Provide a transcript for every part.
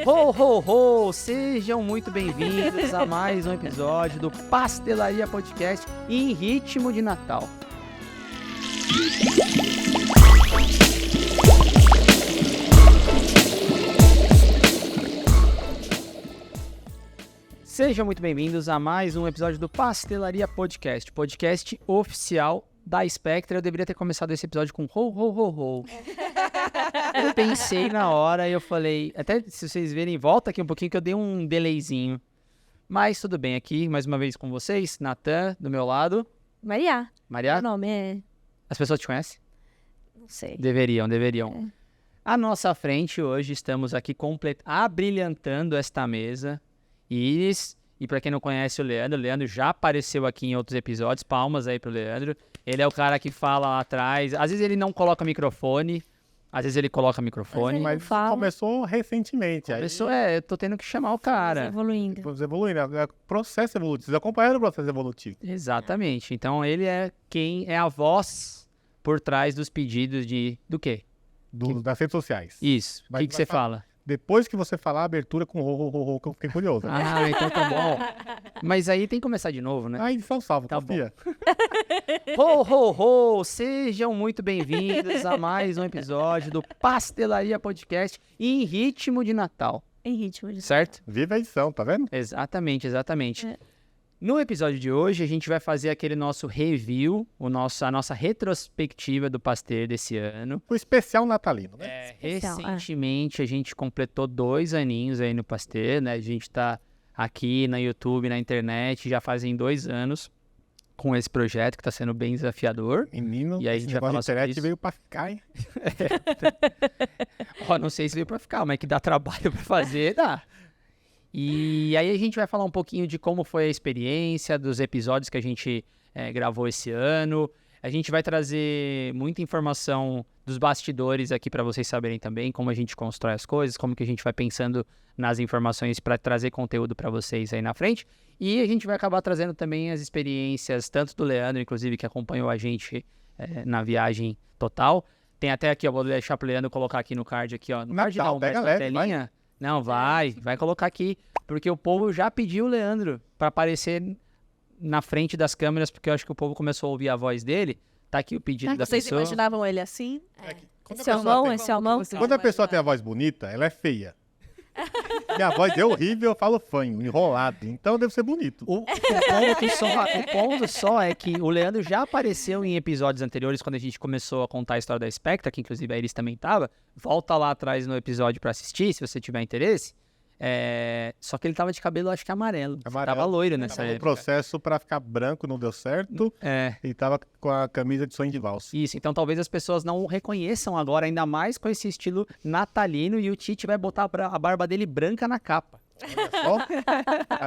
Ho, ho, ho! Sejam muito bem-vindos a mais um episódio do Pastelaria Podcast em ritmo de Natal. Sejam muito bem-vindos a mais um episódio do Pastelaria Podcast, podcast oficial da Spectra. Eu deveria ter começado esse episódio com ho, ho, ho, ho. Eu pensei na hora e eu falei, até se vocês verem, volta aqui um pouquinho que eu dei um delayzinho. Mas tudo bem, aqui mais uma vez com vocês, Natan, do meu lado. Maria. Maria, Meu nome é... as pessoas te conhecem? Não sei. Deveriam. É. À nossa frente hoje estamos aqui abrilhantando esta mesa. Iris, e para quem não conhece o Leandro já apareceu aqui em outros episódios, palmas aí pro Leandro. Ele é o cara que fala lá atrás, às vezes ele não coloca microfone, às vezes ele coloca microfone. Mas Começou recentemente. Eu tô tendo que chamar o cara. Evoluindo. Vamos evoluindo, é processo evolutivo, vocês acompanharam o processo evolutivo. Exatamente, então ele é quem é a voz por trás dos pedidos do quê? Das redes sociais. Isso, o Mas que você fala? Depois que você falar a abertura com ho, que eu fiquei curioso. Ah, então tá bom. Mas aí tem que começar de novo, né? A edição salva, Tá confia. Ho, ho, ho! Sejam muito bem-vindos a mais um episódio do Pastelaria Podcast em ritmo de Natal, Em ritmo de... certo? Viva a edição, tá vendo? Exatamente. É. No episódio de hoje, a gente vai fazer aquele nosso review, a nossa retrospectiva do Pasteur desse ano. O especial natalino, né? Especial, Recentemente, a gente completou 2 aninhos aí no Pasteur, né? A gente tá aqui na YouTube, na internet, já fazem 2 anos com esse projeto que tá sendo bem desafiador. Menino, E aí a esse gente vai negócio falar de sobre internet isso. veio pra ficar, hein? Ó, não sei se veio pra ficar, mas que dá trabalho pra fazer, dá. E aí a gente vai falar um pouquinho de como foi a experiência, dos episódios que a gente gravou esse ano. A gente vai trazer muita informação dos bastidores aqui pra vocês saberem também como a gente constrói as coisas, como que a gente vai pensando nas informações pra trazer conteúdo pra vocês aí na frente. E a gente vai acabar trazendo também as experiências, tanto do Leandro, inclusive, que acompanhou a gente na viagem total. Tem até aqui, ó, vou deixar pro Leandro colocar aqui no card, aqui, ó. No card Natal, não, mas pega na leve, telinha. Não, vai colocar aqui, porque o povo já pediu o Leandro pra aparecer na frente das câmeras, porque eu acho que o povo começou a ouvir a voz dele. Tá aqui o pedido da Vocês pessoa. imaginavam ele assim? Esse é o mão, esse é o mão. Quando a pessoa tem a voz bonita, ela é feia. E a voz é horrível, eu falo fanho, enrolado. Então deve ser bonito. O ponto só é que o Leandro já apareceu em episódios anteriores, quando a gente começou a contar a história da Spectra, que inclusive a Iris também tava. Volta lá atrás no episódio pra assistir, se você tiver interesse. Só que ele tava de cabelo, acho que amarelo. Tava loiro nessa Tava no época. processo pra ficar branco, não deu certo. E tava com a camisa de sonho de valsa. Isso, então talvez as pessoas não o reconheçam agora, ainda mais com esse estilo natalino, e o Tite vai botar a barba dele branca na capa. Ó,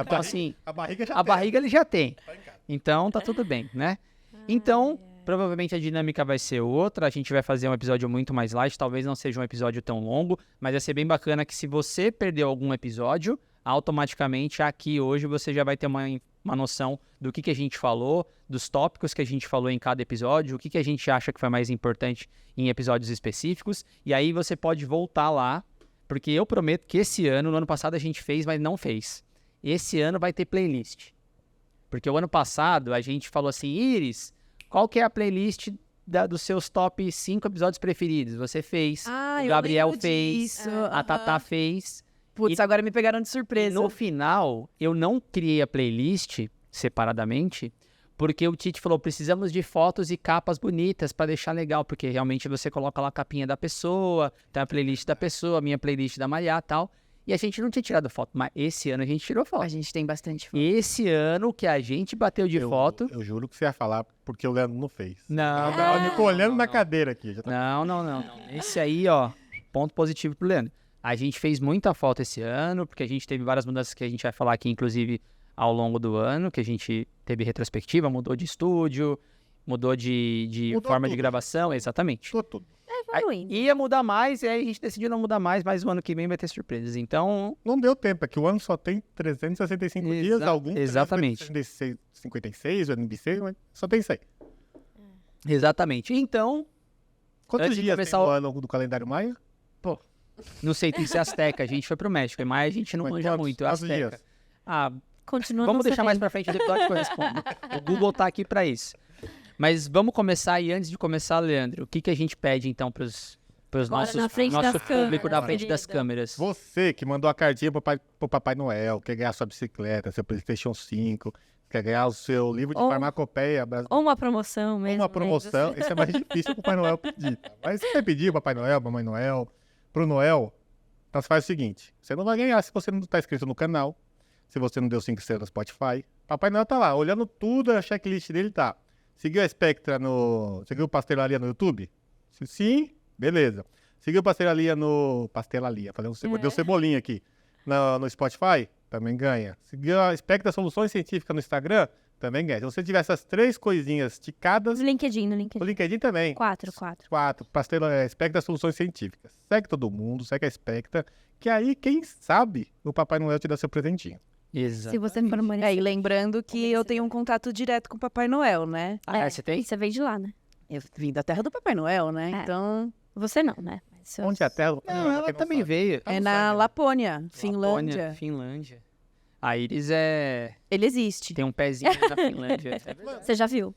Então, assim, a barriga já a barriga ele já tem. tá em casa. Então tá tudo bem, né? Então, provavelmente a dinâmica vai ser outra. A gente vai fazer um episódio muito mais light. Talvez não seja um episódio tão longo, mas vai ser bem bacana que se você perdeu algum episódio, automaticamente aqui hoje você já vai ter uma noção do que a gente falou, dos tópicos que a gente falou em cada episódio, o que a gente acha que foi mais importante em episódios específicos. E aí você pode voltar lá, porque eu prometo que esse ano, no ano passado a gente fez, mas não fez. Esse ano vai ter playlist. Porque o ano passado a gente falou assim, Iris, qual que é a playlist dos seus top 5 episódios preferidos? Você fez, o Gabriel fez, a Tatá fez. Putz, agora me pegaram de E surpresa. no final, eu não criei a playlist separadamente, porque o Tite falou, precisamos de fotos e capas bonitas para deixar legal, porque realmente você coloca lá a capinha da pessoa, tem a playlist da pessoa, a minha playlist da Maria e tal. E a gente não tinha tirado foto, mas esse ano a gente tirou foto. A gente tem bastante foto. Esse ano que a gente bateu de foto... Eu juro que você ia falar porque o Leandro não fez. Não, Eu tô olhando na cadeira aqui. Já tá... Não. Esse aí, ó, ponto positivo pro Leandro. A gente fez muita foto esse ano, porque a gente teve várias mudanças que a gente vai falar aqui, inclusive, ao longo do ano, que a gente teve retrospectiva, mudou de estúdio, mudou de Mudou forma de tudo. gravação, exatamente. Tô tudo. Evoluindo. Ia mudar mais, e aí a gente decidiu não mudar mais, mas o ano que vem vai ter surpresas. Então, Não deu tempo, é que o ano só tem 365 dias, alguns exatamente. 356, o ano bissexto, mas só tem 100. exatamente. Então, Quantos Antes de dias começar tem o- o ano do calendário maia? Não sei, tem que ser Azteca. A gente foi pro México, mas a gente não Mas manja quantos- muito. quantos Azteca. dias? Ah, Continua vamos não deixar mais sabendo. pra frente do episódio que eu respondo. O Google tá aqui pra isso. Mas vamos começar, e antes de começar, Leandro, o que, que a gente pede então pros Agora nossos na frente nosso das público na câmeras, frente das querida. câmeras? Você que mandou a cartinha pro Papai Noel, quer ganhar sua bicicleta, seu PlayStation 5, quer ganhar o seu livro de Ou- farmacopeia, Ou uma promoção mesmo. uma promoção, isso é mais difícil o Papai Noel pedir. Tá? Mas se você pedir Papai Noel, Mamãe Noel, pro Noel, então você faz o seguinte, você não vai ganhar se você não tá inscrito no canal, se você não deu 5 estrelas no Spotify. Papai Noel tá lá, olhando tudo, a checklist dele tá. Seguiu a Spectra seguiu Pastelaria no YouTube? Se sim, beleza. Seguiu Pastelaria deu cebolinha aqui. No Spotify? Também ganha. Seguiu a Spectra Soluções Científicas no Instagram? Também ganha. Se você tiver essas 3 coisinhas ticadas, No LinkedIn. no LinkedIn também. 4. 4. Spectra Soluções Científicas. Segue todo mundo, segue a Spectra, que aí, quem sabe, o Papai Noel te dá seu presentinho. Exato. Se você for uma E lembrando que eu tenho um contato direto com o Papai Noel, né? Ah, você tem? Você veio de lá, né? Eu vim da terra do Papai Noel, né? É. Então, Você não, né? Mas seus- Onde é a tela? Não, ela também veio. Tá é no na sangue, né? Lapônia, Finlândia. Lapônia, Finlândia. A Iris Ele existe. tem um pezinho na Finlândia. É verdade. Você já viu?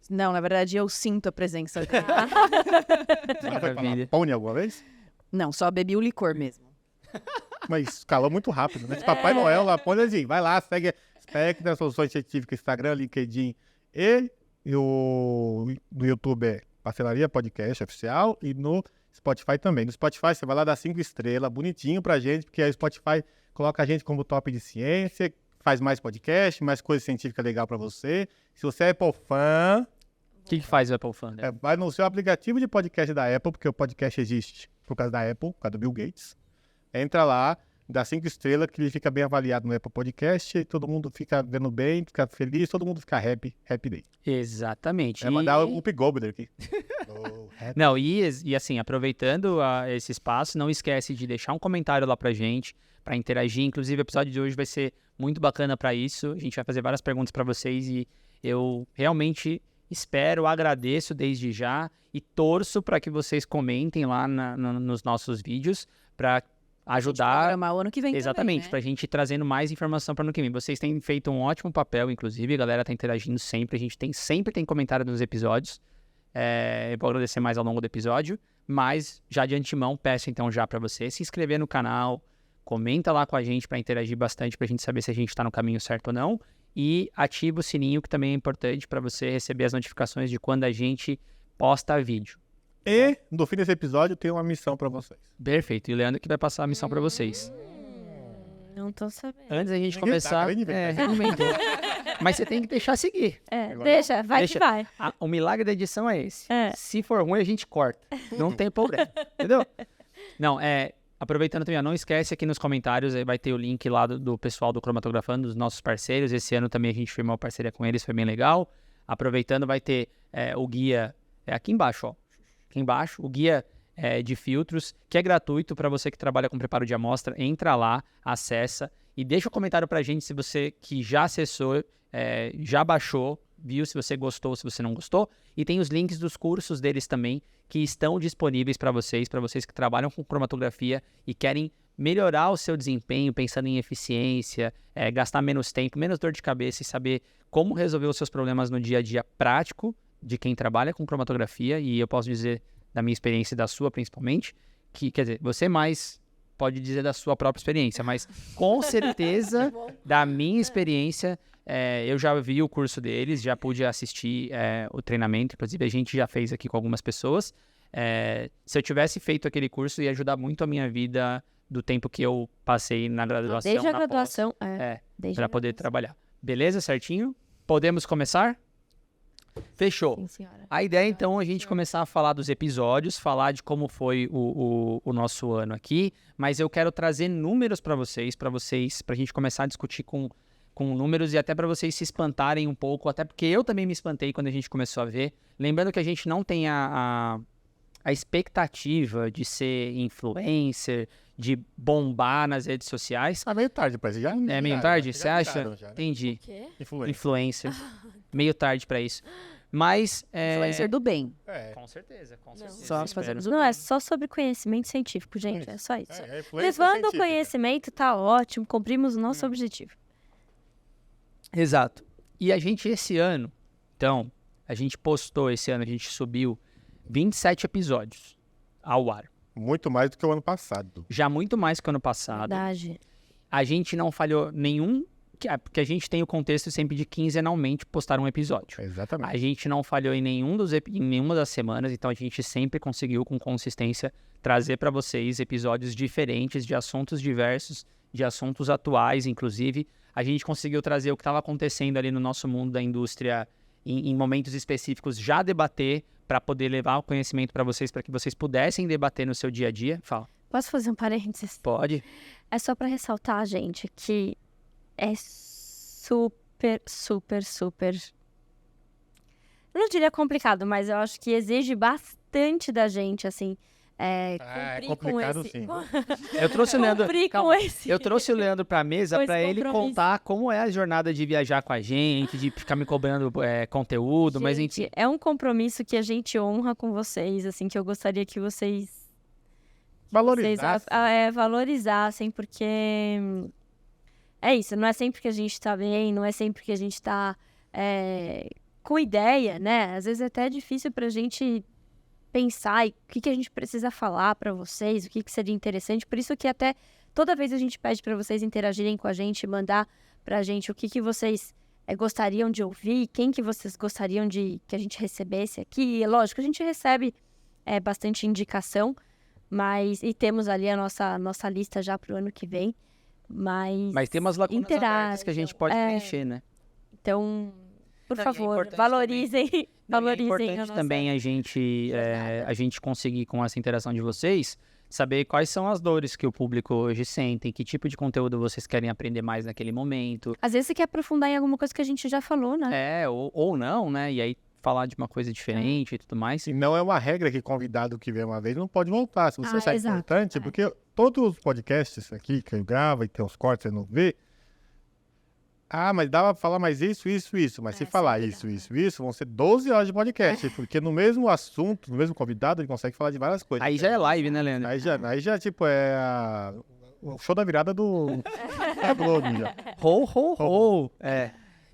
Não, na verdade, eu sinto a presença dele. Você já foi pra Maravilha. Lapônia alguma vez? Não, só bebi o licor mesmo. Mas escalou muito rápido, né? De Papai Noel, Lapônia, assim, vai lá, segue a Spectra Soluções Científicas, Instagram, LinkedIn e no YouTube é Pastelaria Podcast Oficial e no Spotify também. No Spotify você vai lá dar 5 estrelas, bonitinho pra gente, porque aí o Spotify coloca a gente como top de ciência, faz mais podcast, mais coisa científica legal pra você. Se você é Apple fã, O que faz o Apple Fund? vai no seu aplicativo de podcast da Apple, porque o podcast existe por causa da Apple, por causa do Bill Gates. Entra lá, dá 5 estrelas, que ele fica bem avaliado no Apple Podcast, e todo mundo fica vendo bem, fica feliz, todo mundo fica happy day. Exatamente. É mandar o Up Goldberg aqui. Oh, happy. Não, e assim, aproveitando esse espaço, não esquece de deixar um comentário lá pra gente, pra interagir. Inclusive, o episódio de hoje vai ser muito bacana pra isso. A gente vai fazer várias perguntas pra vocês e eu realmente espero, agradeço desde já e torço pra que vocês comentem lá nos nossos vídeos pra ajudar. Programar o ano que vem Exatamente, também, pra gente ir trazendo mais informação para ano que vem. Vocês têm feito um ótimo papel, inclusive, a galera tá interagindo sempre, a gente sempre tem comentário nos episódios. Eu vou agradecer mais ao longo do episódio, mas já de antemão peço então já para você se inscrever no canal, comenta lá com a gente para interagir bastante, pra gente saber se a gente tá no caminho certo ou não, e ativa o sininho, que também é importante para você receber as notificações de quando a gente posta vídeo. E no fim desse episódio tem uma missão pra vocês. Perfeito, e o Leandro que vai passar a missão para vocês. Não tô sabendo. Antes da gente Ninguém começar... tá, ninguém tá. inventou. Mas você tem que deixar seguir. Agora- Deixa, vai Deixa. que vai. O milagre da edição é esse. É. Se for ruim, a gente corta. Não tem problema. Entendeu? Não, aproveitando também, não esquece aqui nos comentários, aí vai ter o link lá do pessoal do Cromatografando, dos nossos parceiros. Esse ano também a gente firmou uma parceria com eles, foi bem legal. Aproveitando, vai ter o guia aqui embaixo, ó. Aqui embaixo, o guia de filtros, que é gratuito para você que trabalha com preparo de amostra. Entra lá, acessa e deixa um comentário pra gente se você que já acessou, já baixou, viu, se você gostou, se você não gostou. E tem os links dos cursos deles também, que estão disponíveis para vocês que trabalham com cromatografia e querem melhorar o seu desempenho, pensando em eficiência, gastar menos tempo, menos dor de cabeça e saber como resolver os seus problemas no dia a dia prático de quem trabalha com cromatografia. E eu posso dizer da minha experiência e da sua principalmente, que, quer dizer, você mais pode dizer da sua própria experiência, mas com certeza da minha experiência, eu já vi o curso deles, já pude assistir o treinamento, inclusive a gente já fez aqui com algumas pessoas. Se eu tivesse feito aquele curso, ia ajudar muito a minha vida do tempo que eu passei na graduação. Desde a na pós, graduação. Desde para a poder graduação. trabalhar. Beleza? Certinho? Podemos começar? Fechou. Sim, senhora. A ideia, então, é a gente começar a falar dos episódios, falar de como foi o nosso ano aqui, mas eu quero trazer números para vocês, pra gente começar a discutir com números e até para vocês se espantarem um pouco, até porque eu também me espantei quando a gente começou a ver. Lembrando que a gente não tem a expectativa de ser influencer, de bombar nas redes sociais. Tá meio tarde pra isso. Já É meio tarde, você acha? Já, né? Entendi. Quê? Influência. Influencer. Meio tarde pra isso. Mas... Influencer do bem. Com certeza, com certeza. Só espero. fazemos o Não, bem. é só sobre conhecimento científico, gente. É só isso. influência Levando o científica. conhecimento, tá ótimo. Cumprimos o nosso objetivo. Exato. E a gente, esse ano, então, a gente postou esse ano, a gente subiu 27 episódios ao ar. Muito mais do que o ano passado. Já muito mais que o ano passado. Verdade. A gente não falhou nenhum, porque a gente tem o contexto sempre de quinzenalmente postar um episódio. Exatamente. A gente não falhou em nenhuma das semanas, então a gente sempre conseguiu, com consistência, trazer para vocês episódios diferentes, de assuntos diversos, de assuntos atuais, inclusive. A gente conseguiu trazer o que estava acontecendo ali no nosso mundo da indústria em momentos específicos, já debater, para poder levar o conhecimento para vocês, para que vocês pudessem debater no seu dia a dia. Fala. Posso fazer um parênteses? Pode. É só pra ressaltar, gente, que é super, super, super... Eu não diria complicado, mas eu acho que exige bastante da gente, assim, cumprir com complicado esse... sim. Eu trouxe o Leandro. Cumprir com Calma. esse... Eu trouxe o Leandro pra mesa Com pra esse ele compromisso. contar como é a jornada de viajar com a gente, de ficar me cobrando conteúdo, mas enfim. Gente, é um compromisso que a gente honra com vocês, assim, que eu gostaria que vocês Valorizar. valorizassem, porque é isso, não é sempre que a gente tá bem, não é sempre que a gente tá com ideia, né? Às vezes é até difícil pra gente pensar o que a gente precisa falar pra vocês, o que seria interessante, por isso que até toda vez a gente pede pra vocês interagirem com a gente, mandar pra gente o que vocês gostariam de ouvir, quem que vocês gostariam de que a gente recebesse aqui. E, lógico, a gente recebe bastante indicação, e temos ali a nossa lista já pro ano que vem, Mas tem umas lacunas abertas que a gente pode preencher, né? Então, por Não, e é favor, importante valorizem, É valorizem a importante nossa... também a gente conseguir, com essa interação de vocês, saber quais são as dores que o público hoje sentem, que tipo de conteúdo vocês querem aprender mais naquele momento. Às vezes você quer aprofundar em alguma coisa que a gente já falou, né? Ou não, né? E aí falar de uma coisa diferente e tudo mais. E não é uma regra que convidado que vem uma vez não pode voltar. Se você achar exato, importante, porque todos os podcasts aqui que eu gravo e tem os cortes, você não vê. Mas dava pra falar mais isso. Mas se falar isso, vão ser 12 horas de podcast. Porque no mesmo assunto, no mesmo convidado, ele consegue falar de várias coisas. Aí já é live, né, Leandro? Aí já tipo, o show da virada da Globo já. Ho.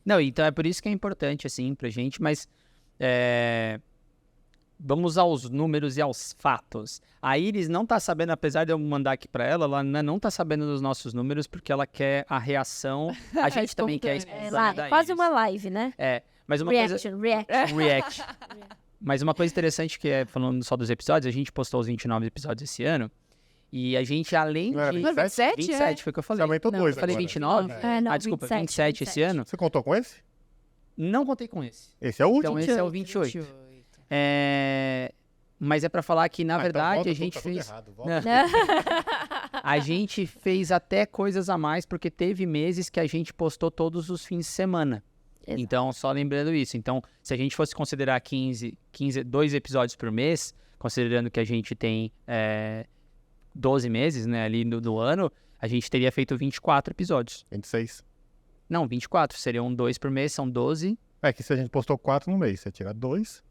Não, então é por isso que é importante, assim, pra gente, mas vamos aos números e aos fatos. A Iris não tá sabendo, apesar de eu mandar aqui pra ela não tá sabendo dos nossos números, porque ela quer a reação. A gente também quer a espontânea da Quase Iris. uma live, né? Mas uma Reaction. React. Mas uma coisa interessante que falando só dos episódios, a gente postou os 29 episódios esse ano, e a gente, além Não era de... 27? 27, foi o que eu falei. Você aumentou Não, dois eu falei agora. 29? Desculpa, 27 esse ano. Você contou com esse? Não contei com esse. Esse é o último? Então esse é o 28. Mas é pra falar que, na verdade, a gente fez... A gente fez até coisas a mais, porque teve meses que a gente postou todos os fins de semana. Exato. Então, só lembrando isso. Então, se a gente fosse considerar 2 episódios por mês, considerando que a gente tem 12 meses, né, ali do ano, a gente teria feito 24 episódios. 26. Não, 24. Seriam 2 por mês, são 12. É que se a gente postou 4 no mês, você tira 2.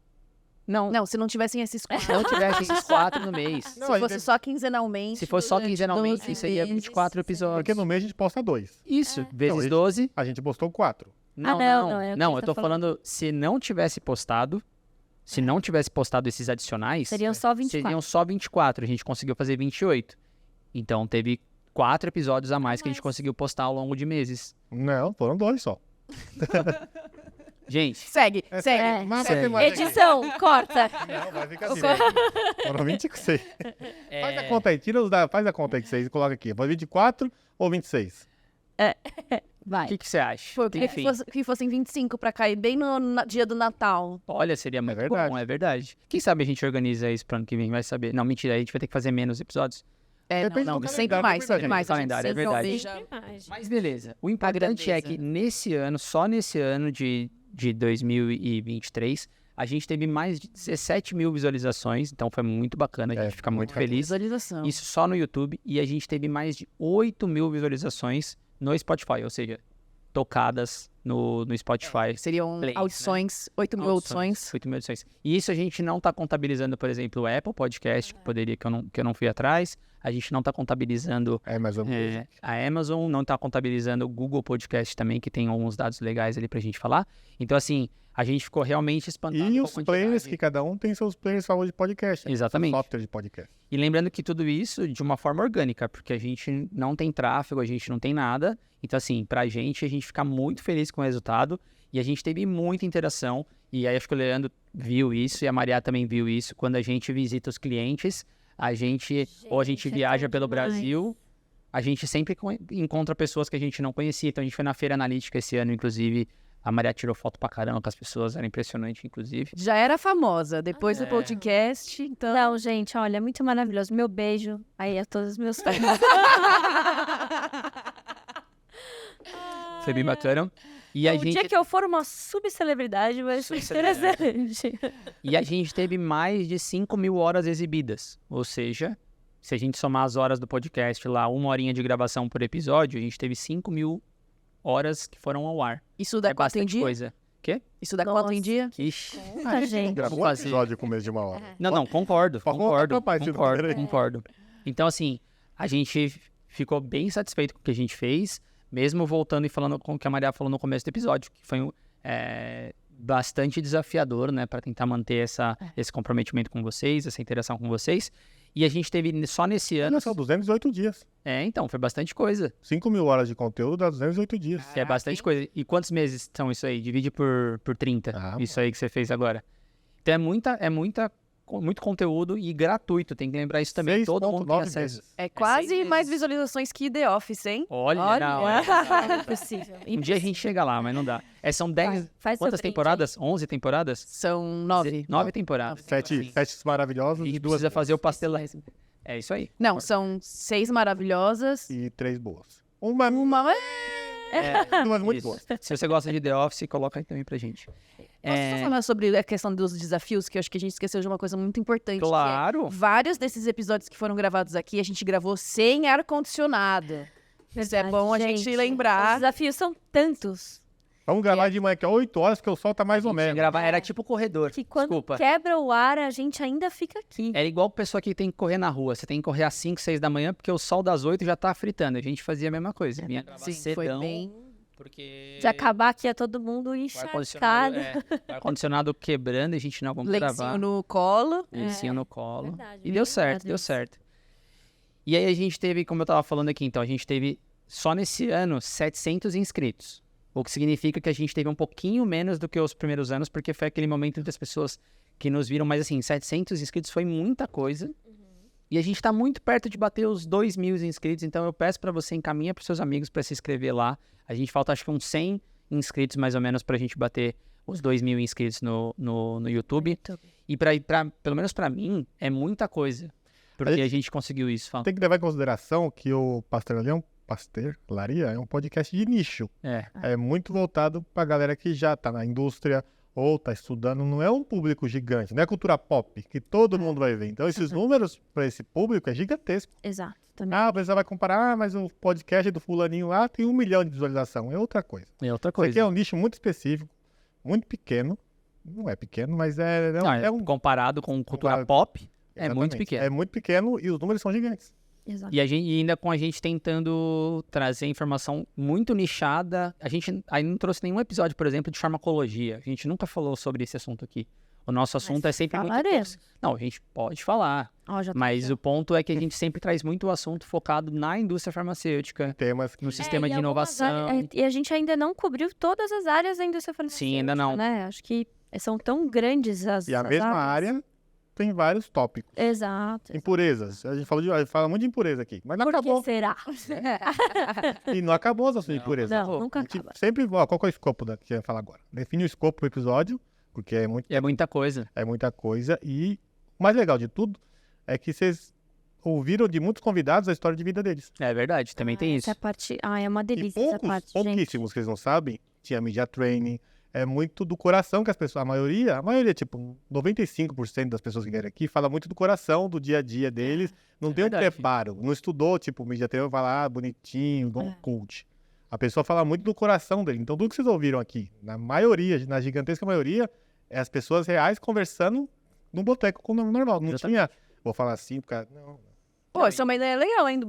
Não, se não tivessem esses Se não tivesse esses 4 no mês. Se fosse só quinzenalmente. Se fosse só durante quinzenalmente, 12 seria meses, 24 episódios. Porque no mês a gente posta 2. Isso, vezes Então, 12. A gente postou 4. Não, não, é o que não, ele eu tá tô falando, se não tivesse postado, esses adicionais, Seriam só 24. seriam só 24. A gente conseguiu fazer 28. Então teve 4 episódios a mais que a gente conseguiu postar ao longo de meses. Não, foram 2 só. Gente, Segue. Mas Segue. Edição, corta. Não, vai ficar assim. Foram 26. Faz a conta aí, faz a conta aí que vocês colocam aqui. Foi 24 ou 26? o Vai. que você acha? Pô, eu queria Enfim, que fossem 25 pra cair bem no dia do Natal. olha, seria muito verdade. bom, é verdade. Quem sabe a gente organiza isso pro ano que vem, vai saber. Não, mentira, a gente vai ter que fazer menos episódios. Depende do sempre calendário, mais, é sempre verdade. mais. Calendário, é verdade. Demais. Mas beleza, o importante é que nesse ano, só nesse ano de 2023, a gente teve mais de 17 mil visualizações, então foi muito bacana, a gente fica muito feliz. Visualização. Isso só no YouTube, e a gente teve mais de 8 mil visualizações no Spotify, ou seja, tocadas no Spotify. Seriam Plays, audições, 8 mil audições. 8 mil audições. E isso a gente não está contabilizando, por exemplo, o Apple Podcast, que eu não fui atrás. A gente não está contabilizando Amazon. a Amazon, não está contabilizando o Google Podcast também, que tem alguns dados legais ali pra gente falar. Então, assim, a gente ficou realmente espantado E com a os quantidade. players, que cada um tem seus players favoritos de podcast. Exatamente. Software de podcast. E lembrando que tudo isso de uma forma orgânica, porque a gente não tem tráfego, a gente não tem nada. Então, assim, pra gente, a gente fica muito feliz com o resultado e a gente teve muita interação. E aí, acho que o Leandro viu isso e a Maria também viu isso. Quando a gente visita os clientes, a gente viaja pelo Brasil, a gente sempre encontra pessoas que a gente não conhecia. Então, a gente foi na Feira Analítica esse ano, inclusive. A Maria tirou foto pra caramba com as pessoas, era impressionante, inclusive. Já era famosa, depois do podcast, então... Não, gente, olha, é muito maravilhoso. Meu beijo aí a todos os meus fãs. Foi bem bacana. E a O gente... dia que eu for uma subcelebridade vai ser interessante. E a gente teve mais de 5 mil horas exibidas. Ou seja, se a gente somar as horas do podcast lá, 1 horinha de gravação por episódio, a gente teve 5 mil horas que foram ao ar. Isso dá É quanto em bastante dia? coisa. Quê? Isso dá quanto em dia? Ixi. Muita gente. Gravou um fazer. episódio com menos de 1 hora. Não, concordo. Pode contar Concordo. com a parte do primeiro. Concordo. Então, assim, a gente ficou bem satisfeito com o que a gente fez, mesmo voltando e falando com o que a Maria falou no começo do episódio, que foi bastante desafiador, né, para tentar manter esse comprometimento com vocês, essa interação com vocês. E a gente teve só nesse ano. Olha só, 208 dias. Então, foi bastante coisa. 5 mil horas de conteúdo dá 208 dias. É bastante coisa. E quantos meses são isso aí? Divide por 30. Ah, Isso aí que você fez agora. Então muito conteúdo e gratuito. Tem que lembrar isso também. Todo mundo tem 6,9 acesso. meses. É quase 6 mais meses. visualizações que The Office, hein? Olha, não, É impossível. um dia a gente chega lá, mas não dá. São 10. Faz seu Quantas print temporadas? 11 temporadas? São 9. 9 temporadas. 7 maravilhosos A e gente 2 precisa fazer o pastelão. É isso aí. Não, são 6 maravilhosas. e 3 boas. Uma duas muito Isso. boas. Se você gosta de The Office, coloca aí também pra gente. Posso só falar sobre a questão dos desafios, que eu acho que a gente esqueceu de uma coisa muito importante. que é Claro. vários desses episódios que foram gravados aqui, a gente gravou sem ar-condicionado. Isso é bom a gente Os lembrar. desafios são tantos Vamos gravar de manhã, que é 8 horas, que o sol tá mais ou menos. Era tipo corredor. que quando Desculpa. quebra o ar, a gente ainda fica aqui. Era igual pessoa que tem que correr na rua. Você tem que correr às 5, 6 da manhã, porque o sol das 8 já tá fritando. A gente fazia a mesma coisa. Vinha gravar Sim, foi cedão, bem... porque... Se acabar aqui é todo mundo o encharcado. ar-condicionado quebrando, a gente não vamos Lencinho gravar. no colo. Lencinho no colo. Verdade, E deu certo, verdade deu isso. certo. E aí a gente teve, como eu tava falando aqui, então, a gente teve só nesse ano 700 inscritos. O que significa que a gente teve um pouquinho menos do que os primeiros anos, porque foi aquele momento entre as pessoas que nos viram. Mas assim, 700 inscritos foi muita coisa. E a gente tá muito perto de bater os 2.000 inscritos. Então eu peço pra você, encaminha pros seus amigos pra se inscrever lá. A gente falta acho que uns 100 inscritos mais ou menos pra gente bater os 2.000 inscritos no YouTube. E pelo menos pra mim, é muita coisa. Porque a gente conseguiu isso. Fala. Tem que levar em consideração que o Pastelaria é um podcast de nicho. É muito voltado pra galera que já tá na indústria ou tá estudando. Não é um público gigante, não é cultura pop, que todo mundo vai ver. Então, esses números pra esse público é gigantesco. Exato. Também. Ah, você vai comparar, mas o podcast do fulaninho lá tem 1 milhão de visualização. É outra coisa. É outra Isso aqui coisa. é um nicho muito específico, muito pequeno. Não é pequeno, mas é um... Comparado com cultura Comparado- pop, é muito Exatamente. pequeno. É muito pequeno e os números são gigantes. Exato. E ainda com a gente tentando trazer informação muito nichada. A gente aí não trouxe nenhum episódio, por exemplo, de farmacologia. A gente nunca falou sobre esse assunto aqui. O nosso assunto é sempre muito... falaremos. Não, a gente pode falar. Ó, já tô Mas aqui, ó. o ponto é que a gente sempre traz muito assunto focado na indústria farmacêutica, Temas no sistema e de algumas inovação. e a gente ainda não cobriu todas as áreas da indústria farmacêutica. Sim, ainda não. Né? Acho que são tão grandes as E a as mesma áreas. área tem vários tópicos. Exato. Impurezas. A gente fala muito de impureza aqui. Mas não Por que acabou. será? E não acabou as assuntos de impureza. Não, nunca A gente acaba. sempre... Ó, qual que é o escopo que eu ia falar agora? Define o escopo do episódio, porque é muita coisa. muita coisa. E o mais legal de tudo é que vocês ouviram de muitos convidados a história de vida deles. É verdade, também tem isso. Essa parte... é uma E delícia essa parte, gente. pouquíssimos que vocês não sabem, tinha media training. É muito do coração que as pessoas... A maioria, tipo, 95% das pessoas que vieram aqui fala muito do coração, do dia a dia deles. Não tem um verdade. preparo. Não estudou, tipo, media training, vai lá, bonitinho, igual um coach. A pessoa fala muito do coração dele. Então, tudo que vocês ouviram aqui, na maioria, na gigantesca maioria, é as pessoas reais conversando num boteco com o nome normal. Não tinha, vou falar assim, porque não, Pô, isso é uma ideia legal, hein?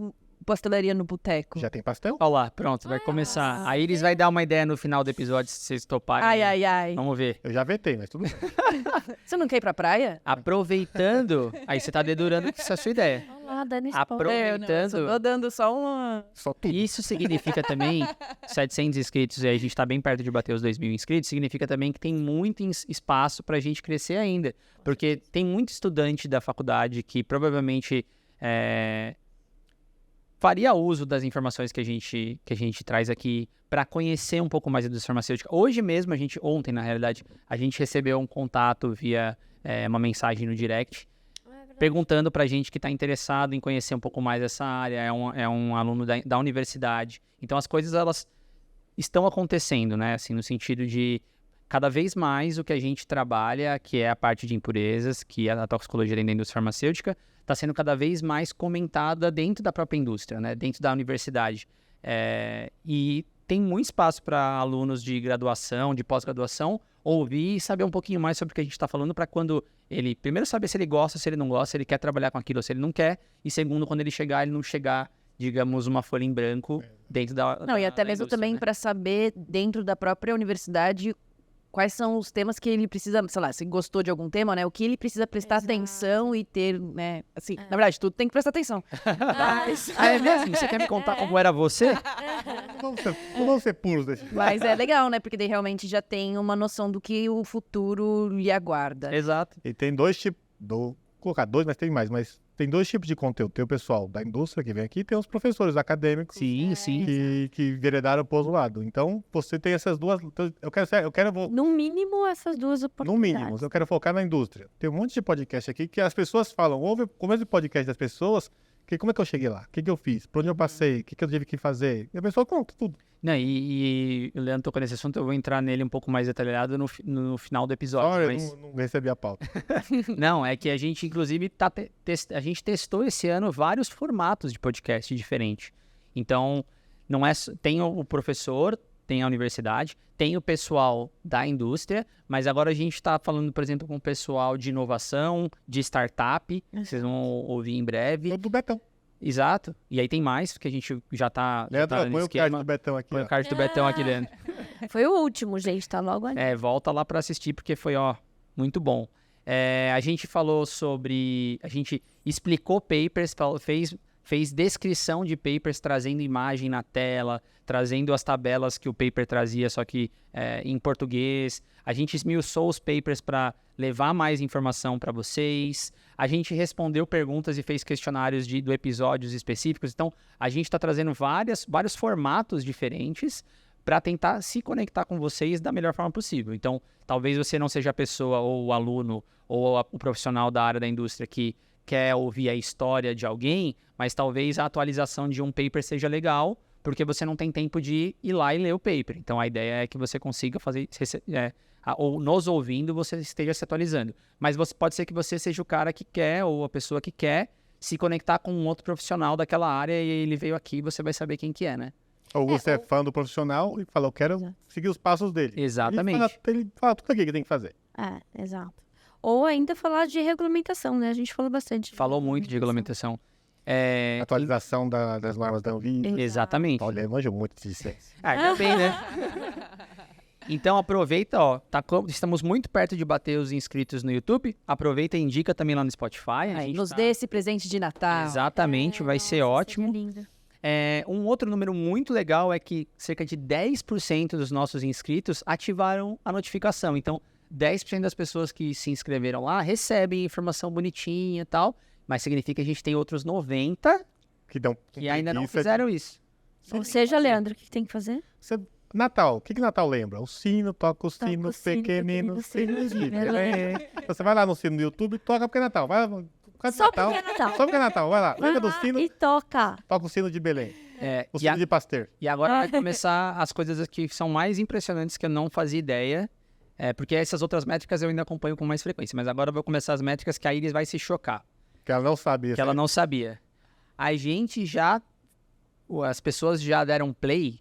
Pastelaria no boteco. já tem pastel? Olha lá, pronto, vai começar. A Iris vai dar uma ideia no final do episódio, se vocês toparem. Ai. Vamos ver. Eu já vetei, mas tudo bem. Você não quer ir pra praia? Aproveitando, aí você tá dedurando que isso é a sua ideia. Olá, dando Aproveitando. Eu tô dando só uma... Só tudo. Isso significa também, 700 inscritos, e a gente tá bem perto de bater os 2.000 inscritos, significa também que tem muito espaço pra gente crescer ainda. Porque tem muito estudante da faculdade que provavelmente faria uso das informações que a gente traz aqui para conhecer um pouco mais a indústria farmacêutica. Hoje mesmo, ontem na realidade, a gente recebeu um contato via uma mensagem no direct, perguntando pra gente que está interessado em conhecer um pouco mais essa área, é um aluno da universidade. Então as coisas, elas estão acontecendo, né? Assim, no sentido de cada vez mais o que a gente trabalha, que é a parte de impurezas, que é a toxicologia dentro da indústria farmacêutica, está sendo cada vez mais comentada dentro da própria indústria, né? Dentro da universidade. E tem muito espaço para alunos de graduação, de pós-graduação, ouvir e saber um pouquinho mais sobre o que a gente está falando, para quando ele, primeiro, saber se ele gosta, se ele não gosta, se ele quer trabalhar com aquilo ou se ele não quer, e segundo, quando ele não chegar, digamos, uma folha em branco dentro da Não, e até da mesmo indústria, também né? para saber, dentro da própria universidade, quais são os temas que ele precisa, sei lá, se gostou de algum tema, né? O que ele precisa prestar atenção e ter, né? Assim, na verdade, tudo tem que prestar atenção. Ah, é mesmo? Você quer me contar como era você? Não vamos ser puros desse. Mas é legal, né? Porque daí realmente já tem uma noção do que o futuro lhe aguarda. Exato. E tem dois tipos, vou colocar dois, mas tem mais, mas tem dois tipos de conteúdo. Tem o pessoal da indústria que vem aqui e tem os professores acadêmicos Sim. que veredaram pro outro lado. Então, você tem essas duas. No mínimo, essas duas No oportunidades. mínimo, eu quero focar na indústria. Tem um monte de podcast aqui que as pessoas falam, ouve o começo do podcast das pessoas, que como é que eu cheguei lá? O que eu fiz? Por onde eu passei? O que eu tive que fazer? E a pessoa conta tudo. Não, e o Leandro tocou nesse assunto, eu vou entrar nele um pouco mais detalhado no final do episódio. Olha, Mas... não recebi a pauta. Não, é que a gente, inclusive, a gente testou esse ano vários formatos de podcast diferentes. Então, não é tem o professor, tem a universidade, tem o pessoal da indústria, mas agora a gente está falando, por exemplo, com o pessoal de inovação, de startup, que vocês vão ouvir em breve. Todo do Betão. Exato. E aí tem mais, que a gente já tá Leandro, no põe o esquema. card do Betão aqui. Põe Ó. o card do Betão aqui dentro. Foi o último, gente, tá logo ali. Volta lá para assistir, porque foi, muito bom. A gente falou sobre... A gente explicou papers, fez descrição de papers, trazendo imagem na tela, trazendo as tabelas que o paper trazia, só que em português. A gente esmiuçou os papers para levar mais informação para vocês. A gente respondeu perguntas e fez questionários do episódios específicos. Então, a gente está trazendo vários formatos diferentes para tentar se conectar com vocês da melhor forma possível. Então, talvez você não seja a pessoa ou o aluno ou o profissional da área da indústria que quer ouvir a história de alguém, mas talvez a atualização de um paper seja legal, porque você não tem tempo de ir lá e ler o paper. Então, a ideia é que você consiga fazer... ou nos ouvindo, você esteja se atualizando. Mas pode ser que você seja o cara que quer, ou a pessoa que quer, se conectar com um outro profissional daquela área, e ele veio aqui, você vai saber quem que é, né? Ou você é fã do profissional e fala, eu quero seguir os passos dele. Exatamente. Ele fala tudo aqui que tem que fazer. Exato. Ou ainda falar de regulamentação, né? A gente falou bastante. Falou muito de regulamentação. Atualização das normas da Anvisa. Exatamente. Olha, eu manjo muito de ciência. Ainda bem, né? Então aproveita, estamos muito perto de bater os inscritos no YouTube. Aproveita e indica também lá no Spotify. Aí, nos dê esse presente de Natal. Exatamente, vai ser ótimo. Lindo. Um outro número muito legal é que cerca de 10% dos nossos inscritos ativaram a notificação. Então, 10% das pessoas que se inscreveram lá recebem informação bonitinha e tal, mas significa que a gente tem outros 90% que ainda não fizeram isso. Ou seja, Leandro, o que tem que fazer? Natal, o que Natal lembra? O sino, toca o sino, pequenino, sino de Belém. Você vai lá no sino do YouTube e toca porque é Natal. Vai lá, Só porque é Natal. Só porque é Natal, vai lá. Lembra do sino, E toca. toca o sino de Belém. O E, sino de Pasteur. e agora vai começar as coisas que são mais impressionantes que eu não fazia ideia, porque essas outras métricas eu ainda acompanho com mais frequência, mas agora eu vou começar as métricas que a Iris vai se chocar, Que ela não sabia. que ela não sabia. A gente as pessoas já deram play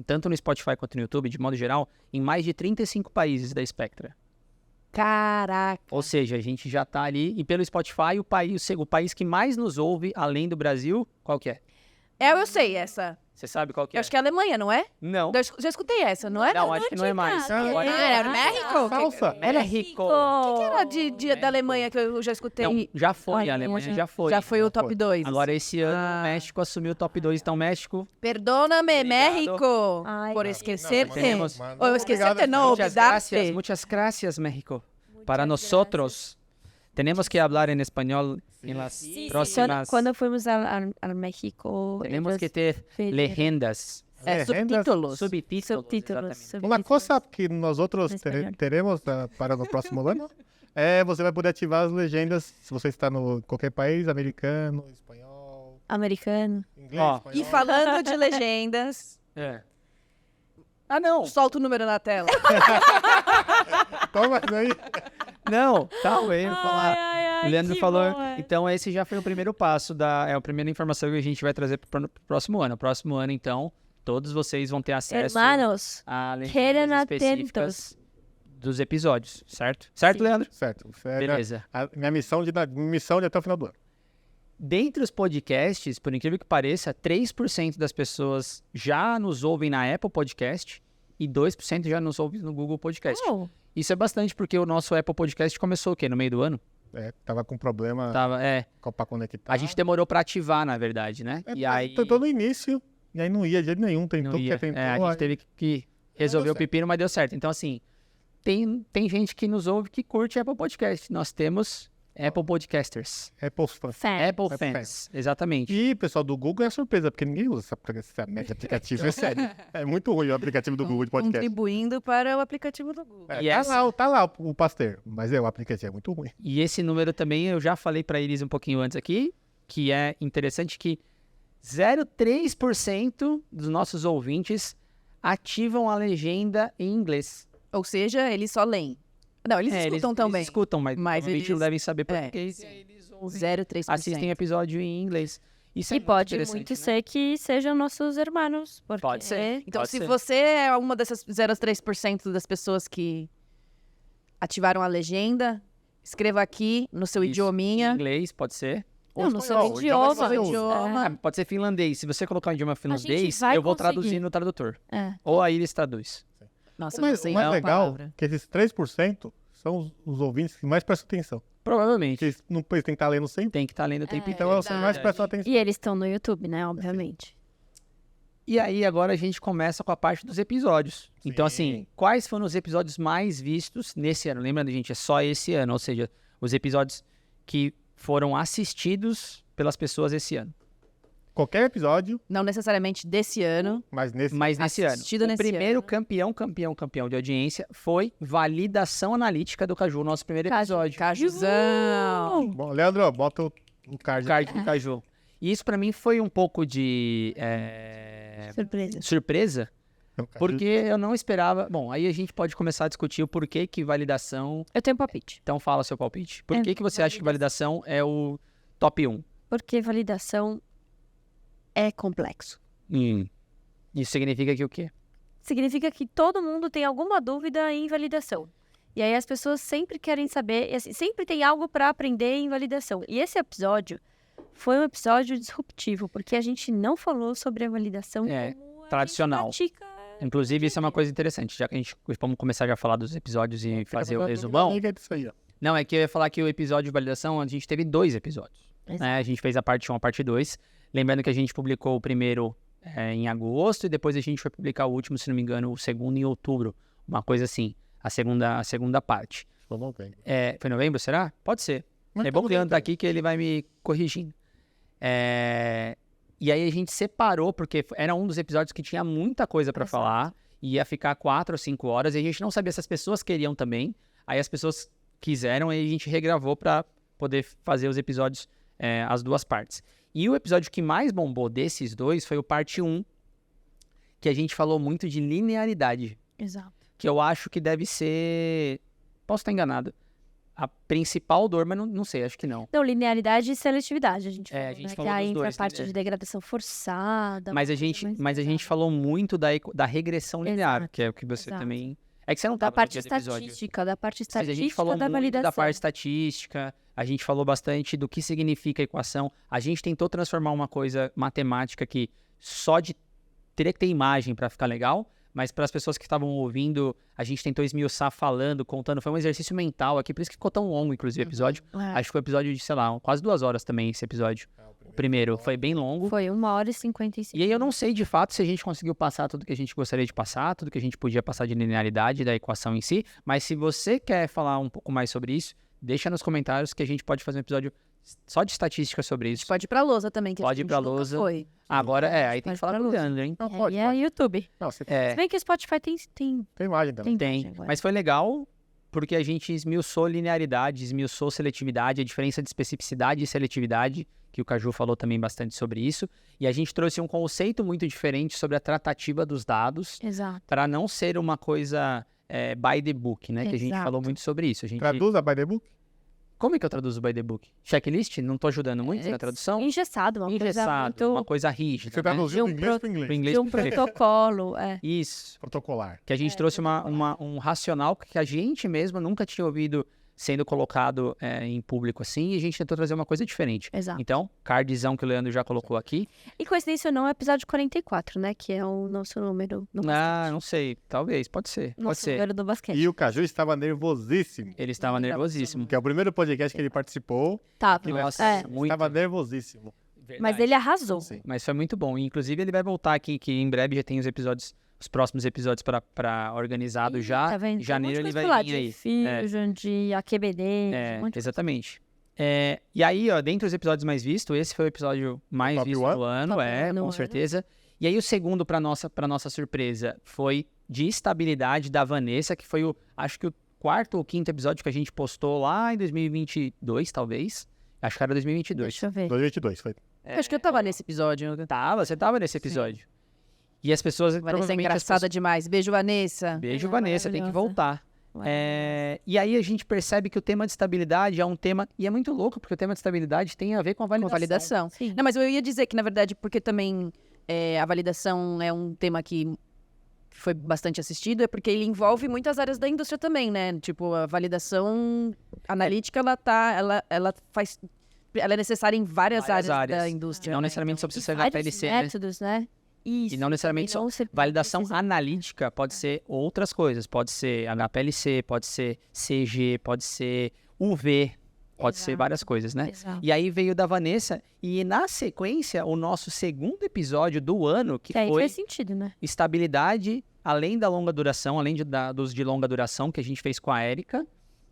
tanto no Spotify quanto no YouTube, de modo geral, em mais de 35 países da Spectra. Caraca. Ou seja, a gente já tá ali, e pelo Spotify, o país que mais nos ouve, além do Brasil, qual que é? Eu sei essa. Você sabe qual que Eu é? acho que é a Alemanha, não é? Não. Já escutei essa, não é? Não, acho que não é mais. Agora- Era México? Salsa. México. O que era da Alemanha que eu já escutei? Não, já foi, Olha, a Alemanha já- já foi. Já foi o top foi. 2. Agora esse ano Ah. o México assumiu o top 2, então México, Perdóname, Obrigado. México, Ai, por não. esquecerte. Tenemos- Ou esquecerte, não, muchas olvidarte. gracias México. Para nosotros, tenemos que hablar en español en las próximas. Quando fomos ao México, Tenemos que ter legendas, Subtítulos. subtítulos. subtítulos. exatamente. Uma coisa que nós outros Em espanhol. teremos para no próximo ano é você vai poder ativar as legendas se você está no qualquer país, americano, espanhol, Americano. inglês, Ó. espanhol. E falando de legendas, É. Ah, não. solta o número na tela. Toma aí. Não, calma aí, eu vou falar. O Leandro que falou. bom, é. Então, esse já foi o primeiro passo, a primeira informação que a gente vai trazer para o próximo ano. Próximo ano, então, todos vocês vão ter acesso Hermanos, a queden legendas específicas dos episódios, certo? Certo, Sim. Leandro? Certo. É Beleza. a minha missão de até o final do ano. Dentre os podcasts, por incrível que pareça, 3% das pessoas já nos ouvem na Apple Podcast e 2% já nos ouvem no Google Podcast. oh, Isso é bastante porque o nosso Apple Podcast começou o quê? No meio do ano? Tava com problema pra conectar. A gente demorou pra ativar, na verdade, né? E aí Tentou no início, e aí não ia de jeito nenhum. Tentou, não ia. porque tentou. A gente aí- teve que resolver deu o pepino, mas deu certo. Então, assim, tem gente que nos ouve que curte Apple Podcast. Nós temos Apple Podcasters. Apple fã. fan. Apple Apple Fans, exatamente. E pessoal do Google é surpresa, porque ninguém usa essa merda de aplicativo, é sério. É muito ruim o aplicativo do Google de podcast. Contribuindo para o aplicativo do Google. É, E essa- tá lá o Pasteur, mas o aplicativo é muito ruim. E esse número também eu já falei pra eles um pouquinho antes aqui, que é interessante que 0,3% dos nossos ouvintes ativam a legenda em inglês. Ou seja, eles só leem. Não, eles escutam também. Eles escutam, mas provavelmente eles- não devem saber é, português. E aí eles ouvem, 0,3%. assistem episódio em inglês. Isso é E muito pode interessante, muito né? ser que sejam nossos irmãos. Porque Pode ser. Então, Pode se ser. você é uma dessas 0,3% das pessoas que ativaram a legenda, escreva aqui no seu Isso. Em idiominha. inglês, pode ser. Não, no seu espanhol, o idioma. idioma que você usa. Ah, pode ser finlandês. Se você colocar o idioma finlandês, vai eu vou conseguir. traduzir no tradutor. É. Ou aí eles traduz. Nossa, O mais, não sei o mais uma legal palavra. é que esses 3% são os ouvintes que mais prestam atenção. Provavelmente. Porque eles têm que estar lendo sempre. Tem que estar lendo o tempo Então inteiro. é os que mais prestam atenção. E eles estão no YouTube, né? Obviamente. E aí, agora a gente começa com a parte dos episódios. Então, assim, quais foram os episódios mais vistos nesse ano? Lembrando, gente, é só esse ano. Ou seja, os episódios que foram assistidos pelas pessoas esse ano. Qualquer episódio, Não necessariamente desse ano. mas nesse. Mas nesse ano. Assistido O nesse primeiro ano. campeão de audiência foi Validação Analítica do Caju, nosso primeiro Caju. episódio. Cajuzão. Bom, Leandro, bota o card. O card do Caju. E isso pra mim foi um pouco de Surpresa. surpresa, O card. porque eu não esperava. Bom, aí a gente pode começar a discutir o porquê que validação. Eu tenho um palpite. Então fala seu palpite. Por É, que você acha que validação é o top 1? Porque validação é complexo. Isso significa que o quê? Significa que todo mundo tem alguma dúvida em validação. E aí as pessoas sempre querem saber, e assim, sempre tem algo para aprender em validação. E esse episódio foi um episódio disruptivo, porque a gente não falou sobre a validação É, como a tradicional. gente pratica. Inclusive, isso é uma coisa interessante, já que a gente vamos começar já a falar dos episódios e fazer o resumão. Ninguém disso aí, ó. Não, é que eu ia falar que o episódio de validação, a gente teve 2 episódios. Exato. Né? A gente fez a parte 1 e a parte 2. Lembrando que a gente publicou o primeiro em agosto e depois a gente foi publicar o último, se não me engano, o segundo em outubro. Uma coisa assim, a segunda parte. Vamos ver. Foi novembro, será? Pode ser. Mas É bom tá que o Leandro tá bem, aqui que ele vai me corrigindo. E aí a gente separou, porque era um dos episódios que tinha muita coisa pra falar. Ia ficar 4 ou 5 horas e a gente não sabia se as pessoas queriam também. Aí as pessoas quiseram e a gente regravou pra poder fazer os episódios, as 2 partes. E o episódio que mais bombou desses 2 foi o parte 1, que a gente falou muito de linearidade. Exato. Que eu acho que deve ser... Posso estar enganado. a principal dor, mas não sei, acho que não. Não, linearidade e seletividade, a gente falou, A gente né? falou que aí dos entra a dois, parte né? de degradação forçada. Mas a uma coisa gente, mais mas a gente pesada. falou muito da regressão linear, Exato, que é o que você exato. também... É que você não Da tava no parte dia do episódio. estatística, da parte Mas a gente estatística falou da muito validação. da parte estatística, a gente falou bastante do que significa a equação. A gente tentou transformar uma coisa matemática que só de teria que ter imagem para ficar legal, mas para as pessoas que estavam ouvindo, a gente tentou esmiuçar falando, contando. Foi um exercício mental aqui, por isso que ficou tão longo, inclusive, o episódio. É, Acho que foi um episódio de, sei lá, quase 2 horas também esse episódio. O primeiro foi bem longo. Foi 1h55. E aí eu não sei de fato se a gente conseguiu passar tudo que a gente gostaria de passar, tudo que a gente podia passar de linearidade da equação em si, mas se você quer falar um pouco mais sobre isso, deixa nos comentários que a gente pode fazer um episódio só de estatística sobre A isso. gente pode ir pra lousa também, que Pode a ir pra gente nunca lousa. foi. Agora, aí tem Pode que falar pra com o luz. Leandro, hein? Não, pode, E é pode. YouTube. Não, você É, Se bem que o Spotify tem tem imagem também. tem. imagem agora. Mas foi legal porque a gente esmiuçou linearidade, esmiuçou seletividade, a diferença de especificidade e seletividade, que o Caju falou também bastante sobre isso. E a gente trouxe um conceito muito diferente sobre a tratativa dos dados, Exato. para não ser uma coisa by the book, né? Que a gente Exato. falou muito sobre isso. A gente... Traduza by the book? Como é que eu traduzo by the book? Checklist? Não tô ajudando muito na tradução? Engessado, uma Engessado, coisa uma muito... coisa rígida, Você né? traduziu do De um inglês pro- para Pro inglês. inglês de um pro inglês. protocolo, Isso. Protocolar. Que a gente trouxe um racional que a gente mesmo nunca tinha ouvido sendo colocado em público assim, e a gente tentou trazer uma coisa diferente. Exato. Então, cardzão que o Leandro já colocou aqui. E coincidência ou não, é o episódio 44, né? Que é o nosso número no basquete. Não sei, talvez, pode ser. Pode Nosso ser. número do basquete. E o Caju estava nervosíssimo. Ele estava nervosíssimo. Que é o primeiro podcast que ele participou. Tava. Nossa, É, muito. Estava nervosíssimo. mas ele arrasou. Sim. Mas foi muito bom. E, inclusive, ele vai voltar aqui, que em breve já tem os próximos episódios para organizado Ih, já. Tá vendo? Em janeiro Tem um ele monte de vai coisa vir lá, aí. De Fusion, de AQBD, um monte de coisa. Exatamente. E aí, ó, dentre os episódios mais vistos, esse foi o episódio mais Top visto one? do ano, Top one do com ano. certeza. E aí o segundo, para nossa surpresa, foi de estabilidade da Vanessa, que foi acho que o 4º ou 5º episódio que a gente postou lá em 2022, talvez. Acho que era 2022. Deixa eu ver. 2022 foi. Eu acho que eu tava nesse episódio. Você tava nesse episódio. E as pessoas, Vanessa é provavelmente, as engraçada demais. Beijo, Vanessa. Beijo, É, Vanessa, tem que maravilhosa. voltar. E aí a gente percebe que o tema de estabilidade é um tema... E é muito louco, porque o tema de estabilidade tem a ver com a Com validação. validação. Sim. Não, mas eu ia dizer que, na verdade, porque também a validação é um tema que foi bastante assistido, é porque ele envolve muitas áreas da indústria também, né? Tipo, a validação analítica, ela é necessária em várias áreas da indústria. Não né? necessariamente só E precisa ser vários HPLC, né? métodos, né? Isso. E não necessariamente só. não se- Validação precisa- analítica pode ser outras coisas. Pode ser HPLC, pode ser CG, pode ser UV, pode ser Exato. várias coisas, né? Exato. E aí veio da Vanessa, e na sequência, o nosso segundo episódio do ano, que Que aí foi faz sentido, né? estabilidade, além da longa duração, além dos de longa duração que a gente fez com a Érica,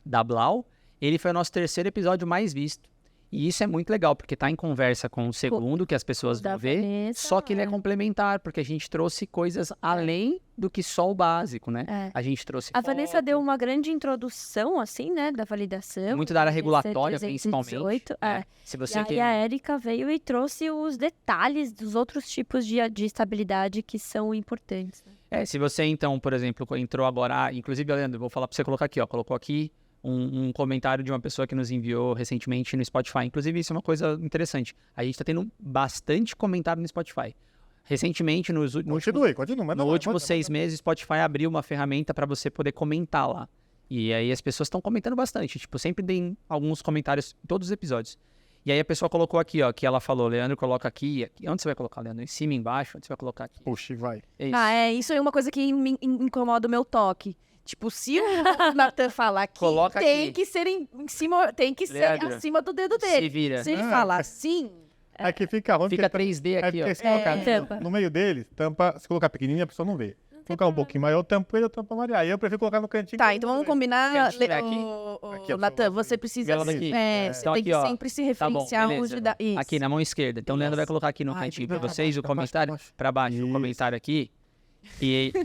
da Blau, ele foi o nosso 3º episódio mais visto. E isso é muito legal, porque tá em conversa com o segundo, que as pessoas Da vão ver, Vanessa, só que ele é complementar, porque a gente trouxe coisas além do que só o básico, né? É. A gente trouxe A Vanessa foto, deu uma grande introdução, assim, né, da validação. muito da área do regulatória, 318, principalmente. É. Se E você aí quer... a Érica veio e trouxe os detalhes dos outros tipos de estabilidade que são importantes. Né? Se você, então, por exemplo, entrou agora... inclusive, Leandro, vou falar pra você colocar aqui, ó. Colocou aqui um comentário de uma pessoa que nos enviou recentemente no Spotify. Inclusive, isso é uma coisa interessante. A gente tá tendo bastante comentário no Spotify. Recentemente, no último Continue. Manda No lá, último manda, 6 manda. meses, o Spotify abriu uma ferramenta para você poder comentar lá. E aí as pessoas estão comentando bastante. Tipo, sempre tem alguns comentários em todos os episódios. E aí a pessoa colocou aqui, ó, que ela falou, Leandro, coloca aqui. Onde você vai colocar, Leandro? Em cima, embaixo? Onde você vai colocar aqui? Puxa, vai. É isso. Isso é uma coisa que me incomoda o meu toque. Tipo, se o Nathan falar aqui, Coloca tem aqui. que ser em cima, tem que ser Leandro, acima do dedo Se dele. vira. Se ele Ah, falar assim, É que fica ruim, Fica porque 3D aqui, ó. porque se colocar tampa. no meio dele, tampa, se colocar pequenininho, a pessoa não vê. Colocar um pouquinho maior, eu tampo ele, eu tampo a Maria. Aí eu prefiro colocar no cantinho. tá, que então eu não vamos vou ver. combinar. Quer que tiver aqui? Aqui, ó, Nathan, por você precisa. Ela daqui. Você Então tem aqui, que ó. sempre se Tá bom, referenciar beleza. onde dá. Isso. Aqui na mão esquerda. Então o Leandro vai Nossa. colocar aqui no Ai, cantinho pra pra baixo, vocês o pra baixo, comentário. pra baixo. Pra baixo, o Isso. comentário aqui.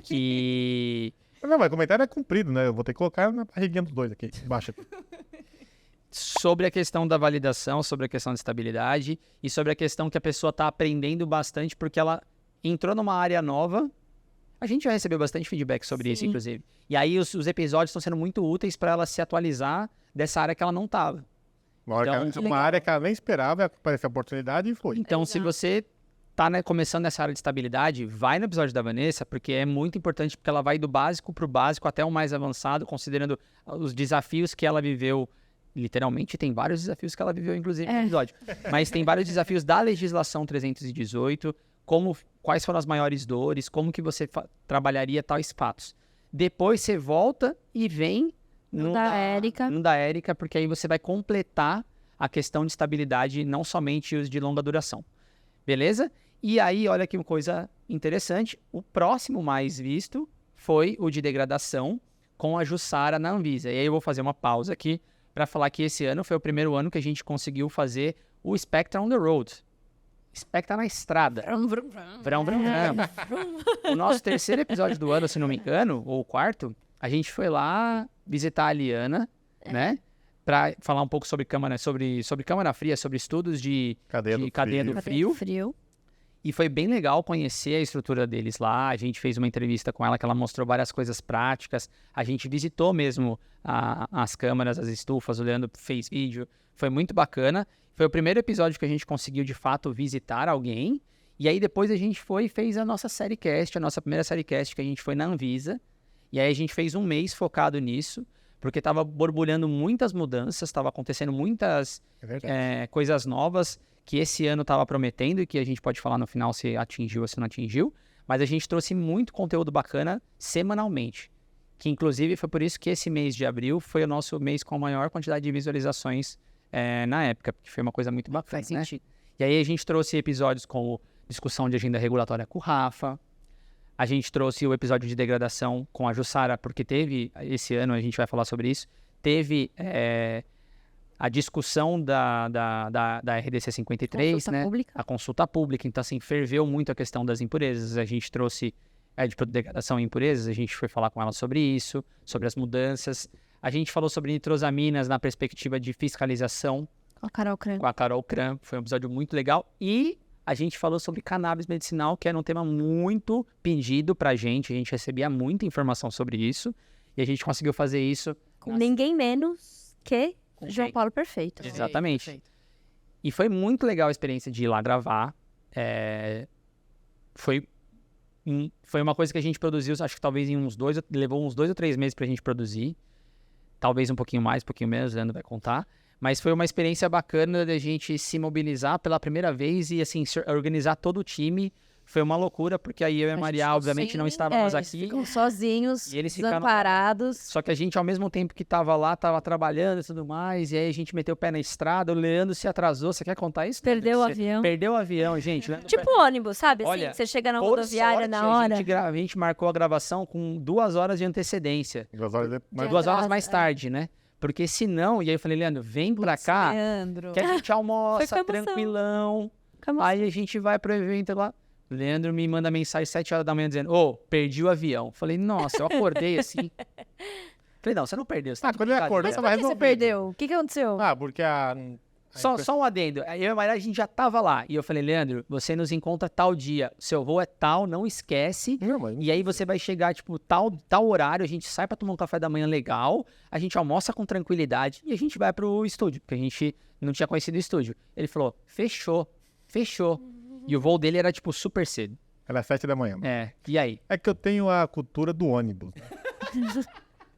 Que Não, mas o comentário é comprido, né? Eu vou ter que colocar na barriguinha dos dois aqui, embaixo. Aqui. sobre a questão da validação, sobre a questão da estabilidade e sobre a questão que a pessoa está aprendendo bastante porque ela entrou numa área nova. A gente já recebeu bastante feedback sobre isso, Sim. inclusive. E aí os episódios estão sendo muito úteis para ela se atualizar dessa área que ela não estava. Uma área que ela nem esperava, apareceu a oportunidade e foi. Então, se você tá, né, começando nessa área de estabilidade, vai no episódio da Vanessa, porque é muito importante, porque ela vai do básico pro básico até o mais avançado, considerando os desafios que ela viveu. Literalmente, tem vários desafios que ela viveu, inclusive, no episódio. Mas tem vários desafios da legislação 318, quais foram as maiores dores, como que você trabalharia tais fatos. Depois você volta e vem no da Érica, porque aí você vai completar a questão de estabilidade, não somente os de longa duração. Beleza? E aí, olha que coisa interessante, o próximo mais visto foi o de degradação com a Jussara na Anvisa. E aí eu vou fazer uma pausa aqui para falar que esse ano foi o primeiro ano que a gente conseguiu fazer o Spectra on the Road. Spectra na estrada. Vrão. O nosso terceiro episódio do ano, se não me engano, ou o quarto, a gente foi lá visitar a Liana, né? Para falar um pouco sobre câmara fria, sobre estudos de cadeia do frio. E foi bem legal conhecer a estrutura deles lá. A gente fez uma entrevista com ela que ela mostrou várias coisas práticas. A gente visitou mesmo as câmaras, as estufas, o Leandro fez vídeo. Foi muito bacana. Foi o primeiro episódio que a gente conseguiu, de fato, visitar alguém. E aí depois a gente foi e fez a nossa série cast, a nossa primeira série cast, que a gente foi na Anvisa. E aí a gente fez um mês focado nisso, porque estava borbulhando muitas mudanças, estava acontecendo muitas coisas novas que esse ano estava prometendo e que a gente pode falar no final se atingiu ou se não atingiu. Mas a gente trouxe muito conteúdo bacana semanalmente, que inclusive foi por isso que esse mês de abril foi o nosso mês com a maior quantidade de visualizações na época, porque foi uma coisa muito bacana, né? E aí a gente trouxe episódios como discussão de agenda regulatória com o Rafa, a gente trouxe o episódio de degradação com a Jussara, porque teve, esse ano a gente vai falar sobre isso, teve a discussão da RDC 53, Consulta né? pública. A consulta pública, então assim, ferveu muito a questão das impurezas, a gente trouxe de degradação e impurezas, a gente foi falar com ela sobre isso, sobre as mudanças, a gente falou sobre nitrosaminas na perspectiva de fiscalização Com a Carol Kram, foi um episódio muito legal, e a gente falou sobre cannabis medicinal, que era um tema muito pedido pra gente recebia muita informação sobre isso, e a gente conseguiu fazer isso Com ninguém menos que Com João quem? Paulo Perfeito. Exatamente. Perfeito. E foi muito legal a experiência de ir lá gravar. Foi uma coisa que a gente produziu, acho que talvez levou uns 2 ou 3 meses pra gente produzir. Talvez um pouquinho mais, um pouquinho menos, o Leandro vai contar. Mas foi uma experiência bacana da gente se mobilizar pela primeira vez e, assim, organizar todo o time. Foi uma loucura, porque aí eu e a Maria, obviamente, não estávamos eles aqui. ficam sozinhos, E eles ficaram- desamparados. Só que a gente, ao mesmo tempo que tava lá, tava trabalhando e tudo mais. E aí a gente meteu o pé na estrada, o Leandro se atrasou. Você quer contar isso? Perdeu o Você avião. Perdeu o avião, gente. Leandro, Tipo ônibus, sabe? Assim, Olha, você chega na por rodoviária sorte, na hora. A gente marcou a gravação com 2 horas de antecedência. 2 horas depois. 2 horas mais é. tarde, né? Porque senão... E aí eu falei, Leandro, vem pra cá, Leandro. que a gente almoça Foi com emoção. tranquilão. Calma. Aí a gente vai pro evento lá. Leandro me manda mensagem 7 horas da manhã dizendo, perdi o avião. Falei, nossa, eu acordei assim. Falei, não, você não perdeu. Você tá de Quando ele acordou, brincadeira. você Por vai que você resolver. perdeu? O que aconteceu? Porque Só um adendo. Eu e a Maria, a gente já tava lá. E eu falei, Leandro, você nos encontra tal dia. Seu voo é tal, não esquece. Não, mas... E aí você vai chegar, tipo, tal horário, a gente sai pra tomar um café da manhã legal, a gente almoça com tranquilidade e a gente vai pro estúdio, porque a gente não tinha conhecido o estúdio. Ele falou, fechou. E o voo dele era, tipo, super cedo. Era 7 da manhã. E aí? É que eu tenho a cultura do ônibus. Né?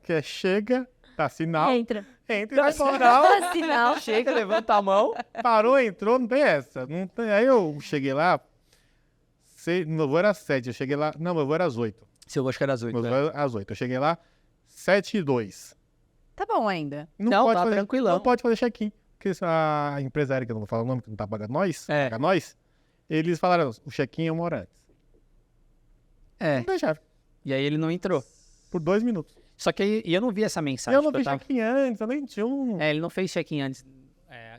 Que chega, dá sinal, Entra. entra e vai embora. Sinal. Chega, levanta a mão. Parou, entrou, não tem essa. Não tem... Aí eu cheguei lá, meu voo era 7, eu cheguei lá, não, meu voo era às 8. Seu voo acho que era às 8. Meu voo era às 8, eu cheguei lá, 7h02. Tá bom ainda. Não, pode tá fazer, tranquilão. Não pode fazer check-in. Porque a empresária, que eu não vou falar o nome, que não tá pagando nós, paga nós, eles falaram, o check-in é 1 hora antes. Não deixaram, E aí ele não entrou. por 2 minutos. Só que aí, e eu não vi essa mensagem. Eu não porque fiz check-in antes, eu nem tinha um... ele não fez check-in antes.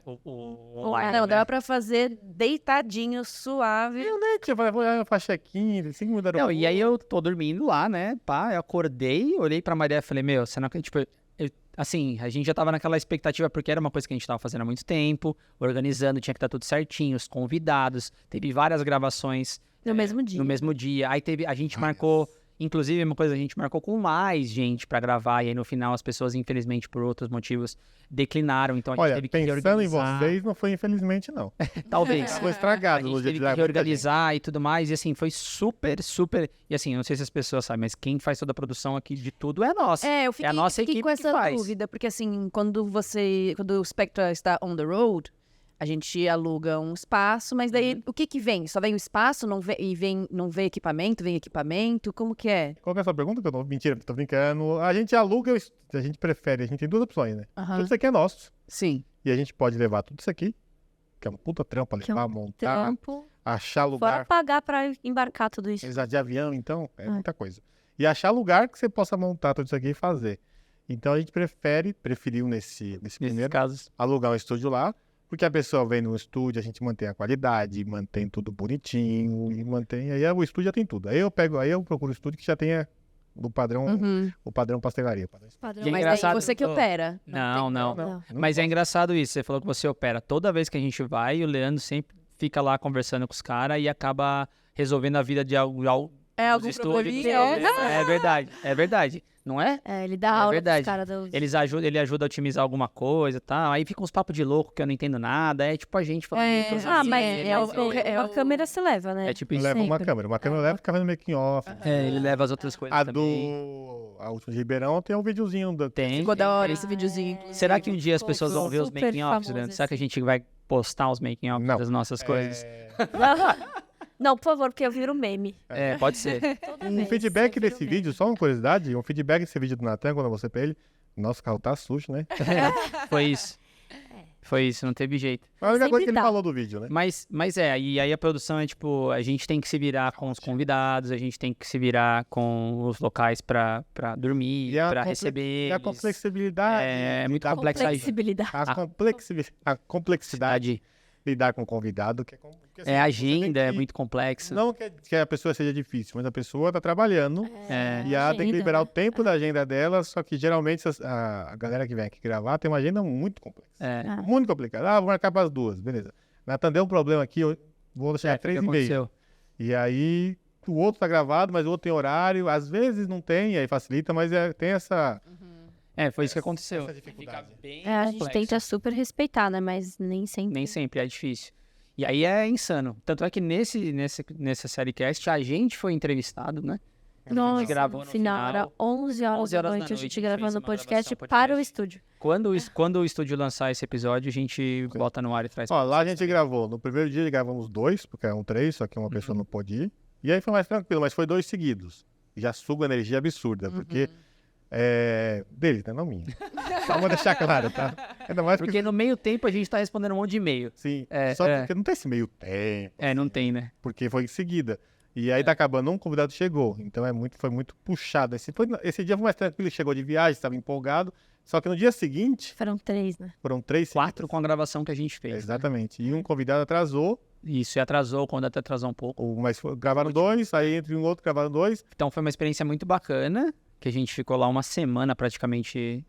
Online, Não, né? dava pra fazer deitadinho, suave. Eu nem tinha, falei, vou fazer check-in, 5 minutos. Não, e aí eu tô dormindo lá, né? Pá, eu acordei, olhei pra Maria e falei, meu, você não acredita? Tipo, assim, a gente já tava naquela expectativa, porque era uma coisa que a gente tava fazendo há muito tempo, organizando, tinha que estar tudo certinho, os convidados, teve várias gravações No mesmo dia. no mesmo dia. Aí a gente marcou Inclusive, uma coisa, a gente marcou com mais gente pra gravar, e aí no final as pessoas, infelizmente, por outros motivos, declinaram. Então a gente Olha, teve que pensando em reorganizar. vocês, não foi infelizmente, não. Talvez. Foi A estragado no gente dia teve de que muita reorganizar e tudo mais, e assim, foi super, super... E assim, eu não sei se as pessoas sabem, mas quem faz toda a produção aqui de tudo é a nossa. Eu fiquei, a nossa fiquei com equipe que essa faz. dúvida, porque assim, quando o Spectra está on the road, a gente aluga um espaço, mas daí o que vem? Só vem o espaço, não vem equipamento, vem equipamento, como que é? Qual que é a sua pergunta? Que eu não... Mentira, tô brincando. A gente aluga, a gente prefere, a gente tem duas opções, né? Aham. Tudo isso aqui é nosso. Sim. E a gente pode levar tudo isso aqui, que é um puta trampo Que é levar, um montar, Trampo. achar Fora lugar. pagar pra embarcar tudo isso. Exato, de avião, então, é muita coisa. E achar lugar que você possa montar tudo isso aqui e fazer. Então a gente preferiu nesse Nesses primeiro, casos. alugar um estúdio lá, porque a pessoa vem no estúdio, a gente mantém a qualidade, mantém tudo bonitinho, e mantém. Aí o estúdio já tem tudo. Aí eu procuro um estúdio que já tenha o padrão, o padrão pastelaria. Padrão. E é Mas engraçado- daí você que Oh. opera. Não. Não. Mas é engraçado isso, você falou que você opera. Toda vez que a gente vai, o Leandro sempre fica lá conversando com os caras e acaba resolvendo a vida de algum Algum estúdios. probleminha? É verdade. Não é? Ele dá aula verdade. pros caras do... Ele ajuda a otimizar alguma coisa e tal. Aí fica uns papos de louco que eu não entendo nada. É tipo a gente falando. É. isso, Ah, mas assim, a câmera se leva, né? É tipo Eu isso. levo uma sempre. câmera. Uma câmera eu levo e fica vendo making off. Ele leva as outras coisas A também. a última de Ribeirão tem um videozinho da. Tem. Ficou da hora esse videozinho, inclusive. Será que um dia as pessoas vão ver os Super making-offs, famoso Leandro? Será que a esse. gente vai postar os making-offs Não. das nossas coisas? Não, por favor, porque eu viro meme. É, pode ser. Toda Um vez, feedback eu viro desse meme. vídeo, só uma curiosidade, um feedback desse vídeo do Natan, quando eu mostrei pra ele. Nossa, o carro tá sujo, né? Foi isso. Foi isso, não teve jeito. Foi a única Sempre coisa que ele dá. falou do vídeo, né? Mas e aí a produção é tipo, a gente tem que se virar com os convidados, a gente tem que se virar com os locais pra dormir, E a pra comple- receber E a eles. complexibilidade. É muito lidar- complexo. Flexibilidade. A complexidade de lidar com o convidado. Que é, porque, assim, É você agenda, tem é que- muito complexo. Não que a pessoa seja difícil, mas a pessoa tá trabalhando e ela tem que agenda, liberar o né? tempo da agenda dela, só que geralmente a galera que vem aqui gravar tem uma agenda muito complexa. É. Muito complicada. Ah, vou marcar para as 2, beleza. Natan deu um problema aqui, eu vou deixar O que 3h30. aconteceu? E aí o outro tá gravado, mas o outro tem horário. Às vezes não tem, aí facilita, mas tem essa Foi isso que aconteceu. essa dificuldade. A gente tenta super respeitar, né? Mas nem sempre. Nem sempre, é difícil. E aí é insano. Tanto é que nessa série cast a gente foi entrevistado, né? Nossa, gravou no no final, final, era 11 horas, 11 da horas da noite, a noite, gente a gente gravando fez o uma podcast gravação para o podcast. estúdio. Quando o estúdio lançar esse episódio, a gente bota no ar e traz. Ó, lá a gente gravou. No primeiro dia gravamos 2, porque eram 3, só que uma pessoa não pôde ir. E aí foi mais tranquilo, mas foi 2 seguidos. Já suga energia absurda, porque deles, né? Não minha. Só vou deixar claro, tá? Ainda mais Porque no meio tempo a gente tá respondendo um monte de e-mail. sim, É, só é. porque não tem esse meio tempo, Não tem, né? porque foi em seguida. E aí tá acabando, um convidado chegou. Então foi muito puxado. Esse dia foi mais tranquilo, ele chegou de viagem, estava empolgado. Só que no dia seguinte, Foram 3, né? foram 3 4 com a gravação que a gente fez. Exatamente. E um convidado atrasou, Isso, e atrasou, quando até atrasou um pouco. mas gravaram 2, aí entre um e outro gravaram 2. Então foi uma experiência muito bacana, que a gente ficou lá uma semana praticamente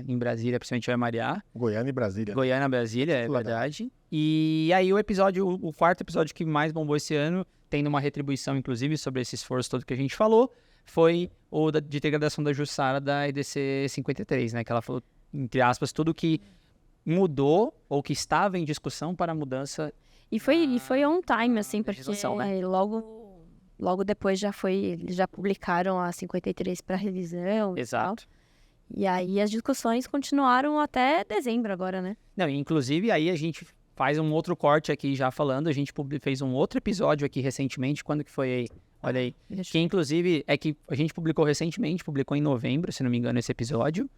em Brasília, principalmente eu e a Mariá. Goiânia e Brasília. Goiânia, Brasília, é Legal. verdade. E aí o quarto episódio que mais bombou esse ano, tendo uma retribuição, inclusive, sobre esse esforço todo que a gente falou, foi o de degradação da Jussara da EDC 53, né? Que ela falou, entre aspas, tudo que mudou ou que estava em discussão para a mudança. E foi on time, assim, porque legislação, né? logo depois eles já publicaram a 53 para revisão. e tal. Exato. E aí as discussões continuaram até dezembro agora, né? Não, e inclusive aí a gente faz um outro corte aqui já falando, a gente fez um outro episódio aqui recentemente, quando que foi aí? Olha aí. Que inclusive é que a gente publicou recentemente, publicou em novembro, se não me engano, esse episódio.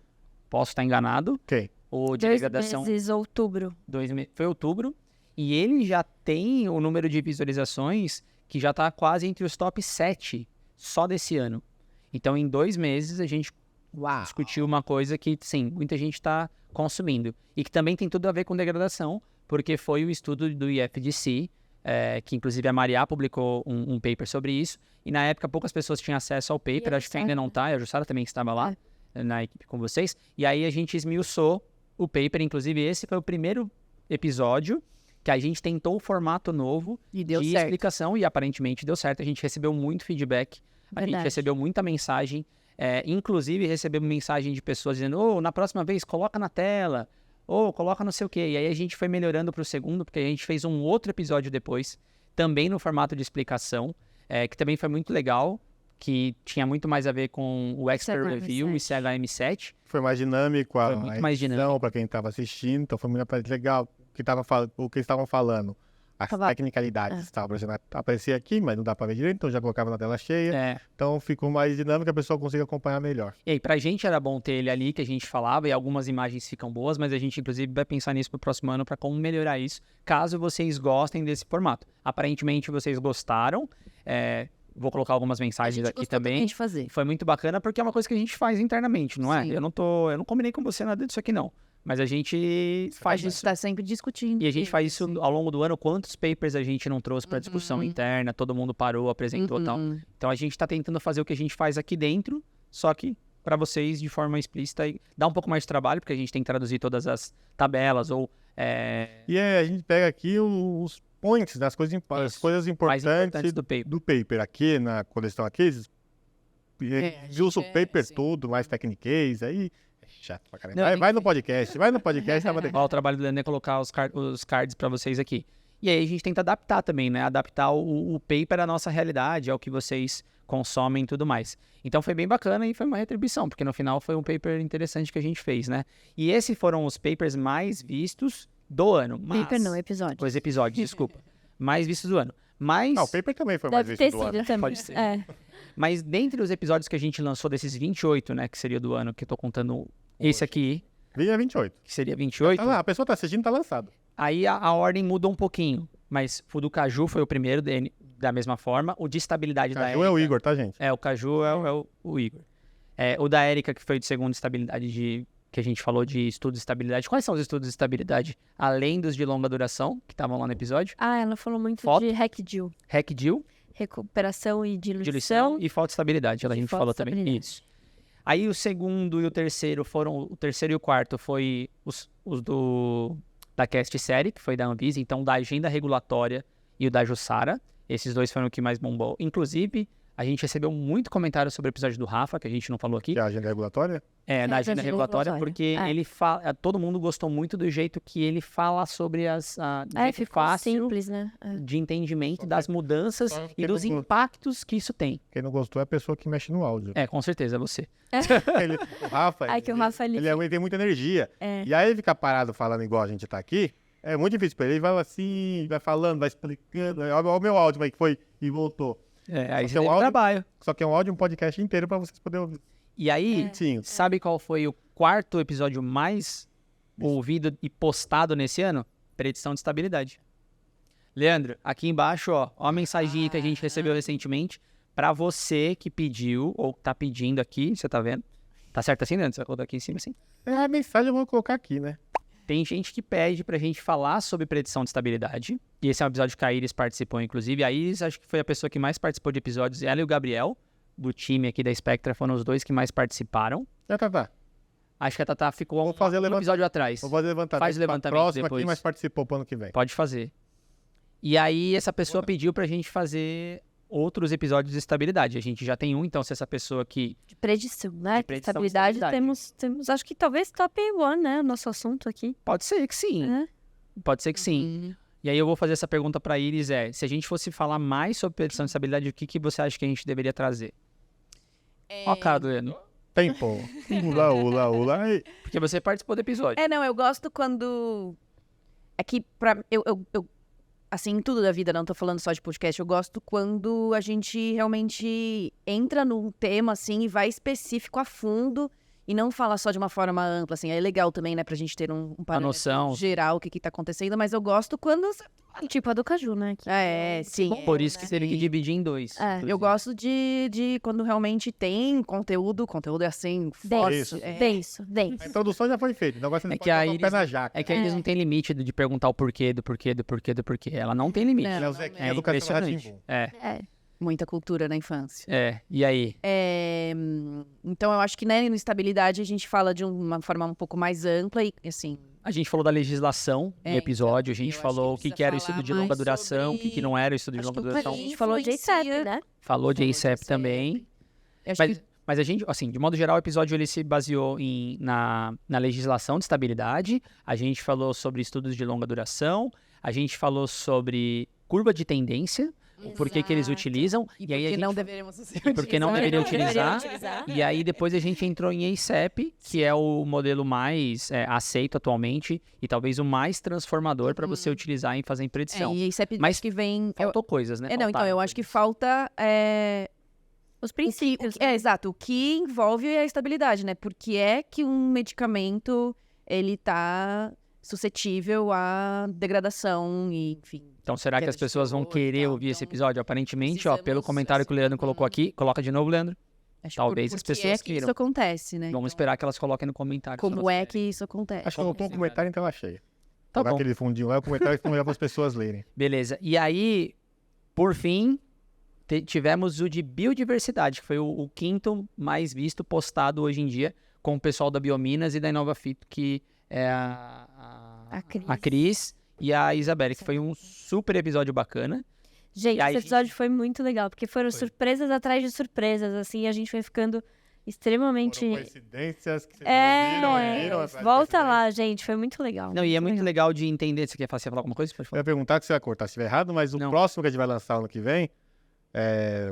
Posso estar enganado. Ok. O de 2 degradação meses, outubro. foi outubro. E ele já tem o número de visualizações que já tá quase entre os top 7 só desse ano. Então, em 2 meses, a gente discutiu uma coisa que, sim, muita gente está consumindo. E que também tem tudo a ver com degradação, porque foi o estudo do IFDC, que inclusive a Mariá publicou um paper sobre isso. E na época, poucas pessoas tinham acesso ao paper, a acho que ainda não tá. A Jussara também estava lá na equipe com vocês. E aí a gente esmiuçou o paper, inclusive esse foi o primeiro episódio que a gente tentou o formato novo E deu de certo. explicação e aparentemente deu certo. A gente recebeu muito feedback A gente Verdade. recebeu muita mensagem, inclusive recebemos mensagem de pessoas dizendo, na próxima vez coloca na tela, ou coloca não sei o quê. E aí a gente foi melhorando pro segundo, porque a gente fez um outro episódio depois, também no formato de explicação, que também foi muito legal, que tinha muito mais a ver com o Expert CHM7. Review e CHM7. Foi mais dinâmico Foi a muito mais dinâmico. edição para quem estava assistindo, então foi muito mais legal. O que eles estavam falando, as Tava- tecnicalidades estavam aparecia aqui, mas não dá para ver direito, então já colocava na tela cheia. Então ficou mais dinâmico, a pessoa consegue acompanhar melhor. E aí, pra gente era bom ter ele ali, que a gente falava, e algumas imagens ficam boas, mas a gente, inclusive, vai pensar nisso pro próximo ano pra como melhorar isso, caso vocês gostem desse formato. Aparentemente, vocês gostaram. Vou colocar algumas mensagens aqui também. de fazer. Foi muito bacana, porque é uma coisa que a gente faz internamente, não é? Sim. Eu não combinei com você nada disso aqui, não. Mas a gente faz A gente isso. tá sempre discutindo. E a gente faz isso ao longo do ano. Quantos papers a gente não trouxe pra discussão Uhum. interna, todo mundo parou, apresentou e tal. Uhum. Então a gente tá tentando fazer o que a gente faz aqui dentro, só que para vocês de forma explícita e dá um pouco mais de trabalho, porque a gente tem que traduzir todas as tabelas ou E a gente pega aqui os points, né, as coisas mais importantes importantes do paper. do paper. Aqui na coleção aqui, eles viu o paper sim. todo, mais techniquez, aí é chato pra caramba. Não, Vai no podcast, tava Ó, o trabalho do Leandro é colocar os cards para vocês aqui. E aí a gente tenta adaptar também, né? Adaptar o paper à nossa realidade, ao que vocês consomem e tudo mais. Então foi bem bacana e foi uma retribuição, porque no final foi um paper interessante que a gente fez, né? E esses foram os papers mais vistos do ano. Mas... Paper não, episódio. Os episódios, desculpa. Mais vistos do ano. Mas, Não, o paper também foi mais Deve visto ter do ano. sido também. Pode ser. É. mas dentre os episódios que a gente lançou, desses 28, né? Que seria do ano, que eu tô contando esse aqui, Vinha 28. que seria 28. Tá lá, a pessoa tá assistindo, tá lançado. Aí a ordem muda um pouquinho. Mas o do Caju foi o primeiro, da mesma forma. O de estabilidade da Caju é o Érica- Igor, tá, gente? o Caju é o Igor. O da Érica, que foi o de segundo estabilidade que a gente falou de estudos de estabilidade. Quais são os estudos de estabilidade? Além dos de longa duração, que estavam lá no episódio. Ah, ela falou muito Foto. de REC-DIL. REC-DIL, Recuperação e diluição diluição. e fotoestabilidade. A E gente falou também. fotoestabilidade. Isso. Aí o segundo e o terceiro o terceiro e o quarto foi os da Cast Série, que foi da Anvisa, então da agenda regulatória e o da Jussara. Esses dois foram o que mais bombou. Inclusive, a gente recebeu muito comentário sobre o episódio do Rafa, que a gente não falou aqui. Que é a agenda regulatória. Da agenda regulatória, regulatória. porque É. ele fala. Todo mundo gostou muito do jeito que ele fala sobre de jeito Ficou fácil simples, né? de entendimento das mudanças só e quem dos não gostou. impactos que isso tem. Quem não gostou é a pessoa que mexe no áudio. Com certeza, você. O Rafa, Ai, que o Rafa, ele... ele tem muita energia. É. E aí ele ficar parado falando igual a gente tá aqui, é muito difícil pra ele. Ele vai assim, vai falando, vai explicando. Olha o meu áudio, como é que foi e voltou. Aí Só você que é um teve áudio- trabalho. Só que é um áudio, um podcast inteiro pra vocês poderem ouvir. E aí, Sim. sabe qual foi o quarto episódio mais ouvido e postado nesse ano? Predição de estabilidade. Leandro, aqui embaixo, ó a mensagem que a gente recebeu recentemente pra você que pediu, ou tá pedindo aqui, você tá vendo? Tá certo assim, Leandro? Você vai colocar aqui em cima assim? A mensagem eu vou colocar aqui, né? Tem gente que pede pra gente falar sobre predição de estabilidade. E esse é um episódio que a Iris participou, inclusive. A Iris, acho que foi a pessoa que mais participou de episódios. Ela e o Gabriel, do time aqui da Spectra, foram os dois que mais participaram. Tá. Acho que a Tatá ficou Vou fazer o um levantamento. episódio atrás. Vou fazer levantamento. Faz o levantamento Próximo depois. aqui, mas participou pro ano que vem. Pode fazer. E aí, essa pessoa pediu pra gente fazer outros episódios de estabilidade. A gente já tem um, então se essa pessoa que... De predição, né? De predição, Estabilidade, estabilidade. temos, acho que talvez top 1, né? O nosso assunto aqui. Pode ser que sim. Né? Pode ser que sim. E aí eu vou fazer essa pergunta pra Iris, se a gente fosse falar mais sobre predição de estabilidade, o que você acha que a gente deveria trazer? Ó a cara do Leandro. Tempo. Ula. Ai. Porque você participou do episódio. Não, eu gosto quando... É que eu assim, em tudo da vida, não tô falando só de podcast, eu gosto quando a gente realmente entra num tema, assim, e vai específico a fundo e não fala só de uma forma ampla, assim. É legal também, né, pra gente ter um parâmetro noção. geral, o que tá acontecendo, mas eu gosto quando... Tipo a do Caju, né? Que sim. Por isso que teve que Sim. dividir em dois. É. inclusive. Eu gosto de quando realmente tem conteúdo é assim, forte. Isso. Denso. A introdução já foi feita, então agora você É não que pode a botar o Iris- pé na jaca. É que eles não têm limite de perguntar o porquê, do porquê. Ela não tem limite. Não. Ele é o Zequinha É do Castelo impressionante. Rá-Tim-Bum. É. Muita cultura na infância. E aí? Então, eu acho que, né, no estabilidade a gente fala de uma forma um pouco mais ampla e, assim, A gente falou da legislação no É, episódio, a então, gente eu acho falou o que que era o precisa estudo de falar longa mais duração, o que sobre- não era o estudo de acho longa que o duração. A gente falou de ICEP, né? Falou de Falou de ASAP ICEP. também. Eu acho Mas, que mas a gente, assim, de modo geral, o episódio ele se baseou na legislação de estabilidade, a gente falou sobre estudos de longa duração, a gente falou sobre curva de tendência, o porquê que eles Exato. utilizam, e e aí a porque gente não deveríamos e porque não deveria utilizar. utilizar. E aí depois a gente entrou em ASAP, que é o modelo mais aceito atualmente e talvez o mais transformador para você utilizar em fazer predição. e ICEP Mas acho que vem... Faltou coisas, né? não, então, Faltaram eu acho que coisas. falta... Os princípios. Exato. O que envolve a estabilidade, né? Porque é que um medicamento, ele tá suscetível à degradação e, enfim... Então será que queda as de pessoas vão teor e querer tal, ouvir esse então episódio? Aparentemente, ó, pelo precisamos, comentário que o assim, Leandro colocou aqui, coloca de novo, Leandro. Acho Talvez por as que pessoas é que queiram. isso acontece, né? Vamos Então, esperar que elas coloquem no comentário. se Como elas é querem. que isso acontece? Acho que colocou um comentário em tela cheia. Tá Colocar bom. aquele fundinho lá, o comentário que não para as pessoas lerem. Beleza. E aí, por fim, tivemos o de biodiversidade, que foi o quinto mais visto postado hoje em dia com o pessoal da Biominas e da Inova Fito, que é a Cris e a Isabelle, que foi um super episódio bacana. Gente, E aí, esse episódio foi muito legal, porque foram surpresas atrás de surpresas, assim, e a gente foi ficando extremamente... Foram coincidências que vocês viram atrás de volta coincidências. lá, gente, foi muito legal. Não, e é muito legal de entender. Você quer falar alguma coisa? Pode Eu falar. ia perguntar que você vai cortar se estiver errado, mas o Não. próximo que a gente vai lançar ano que vem,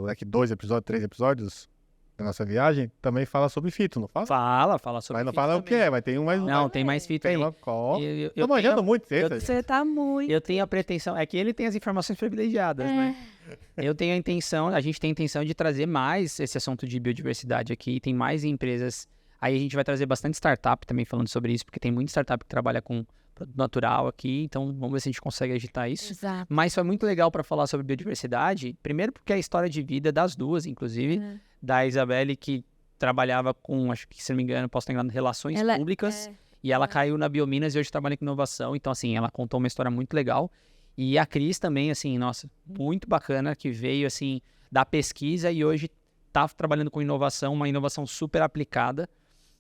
daqui 2 episódios, 3 episódios da nossa viagem, também fala sobre fito, não fala? Fala sobre Mas não fito fala o que também. é, vai ter um mais... Não, tem mais fito aí. Tem uma qual. Eu Tô manjando tenho- muito eu- desse. Você tá muito. Eu tenho a pretensão, é que ele tem as informações privilegiadas, né? Eu tenho a intenção, a gente tem a intenção de trazer mais esse assunto de biodiversidade aqui, tem mais empresas, aí a gente vai trazer bastante startup também falando sobre isso, porque tem muita startup que trabalha com produto natural aqui, então vamos ver se a gente consegue agitar isso. Exato. Mas foi muito legal para falar sobre biodiversidade, primeiro porque é a história de vida das duas, inclusive, da Isabelle, que trabalhava com, acho que se não me engano, posso estar enganado, relações Ela- públicas, e ela caiu na Biominas e hoje trabalha com inovação. Então, assim, ela contou uma história muito legal. E a Cris também, assim, nossa, muito bacana, que veio, assim, da pesquisa e hoje tá trabalhando com inovação, uma inovação super aplicada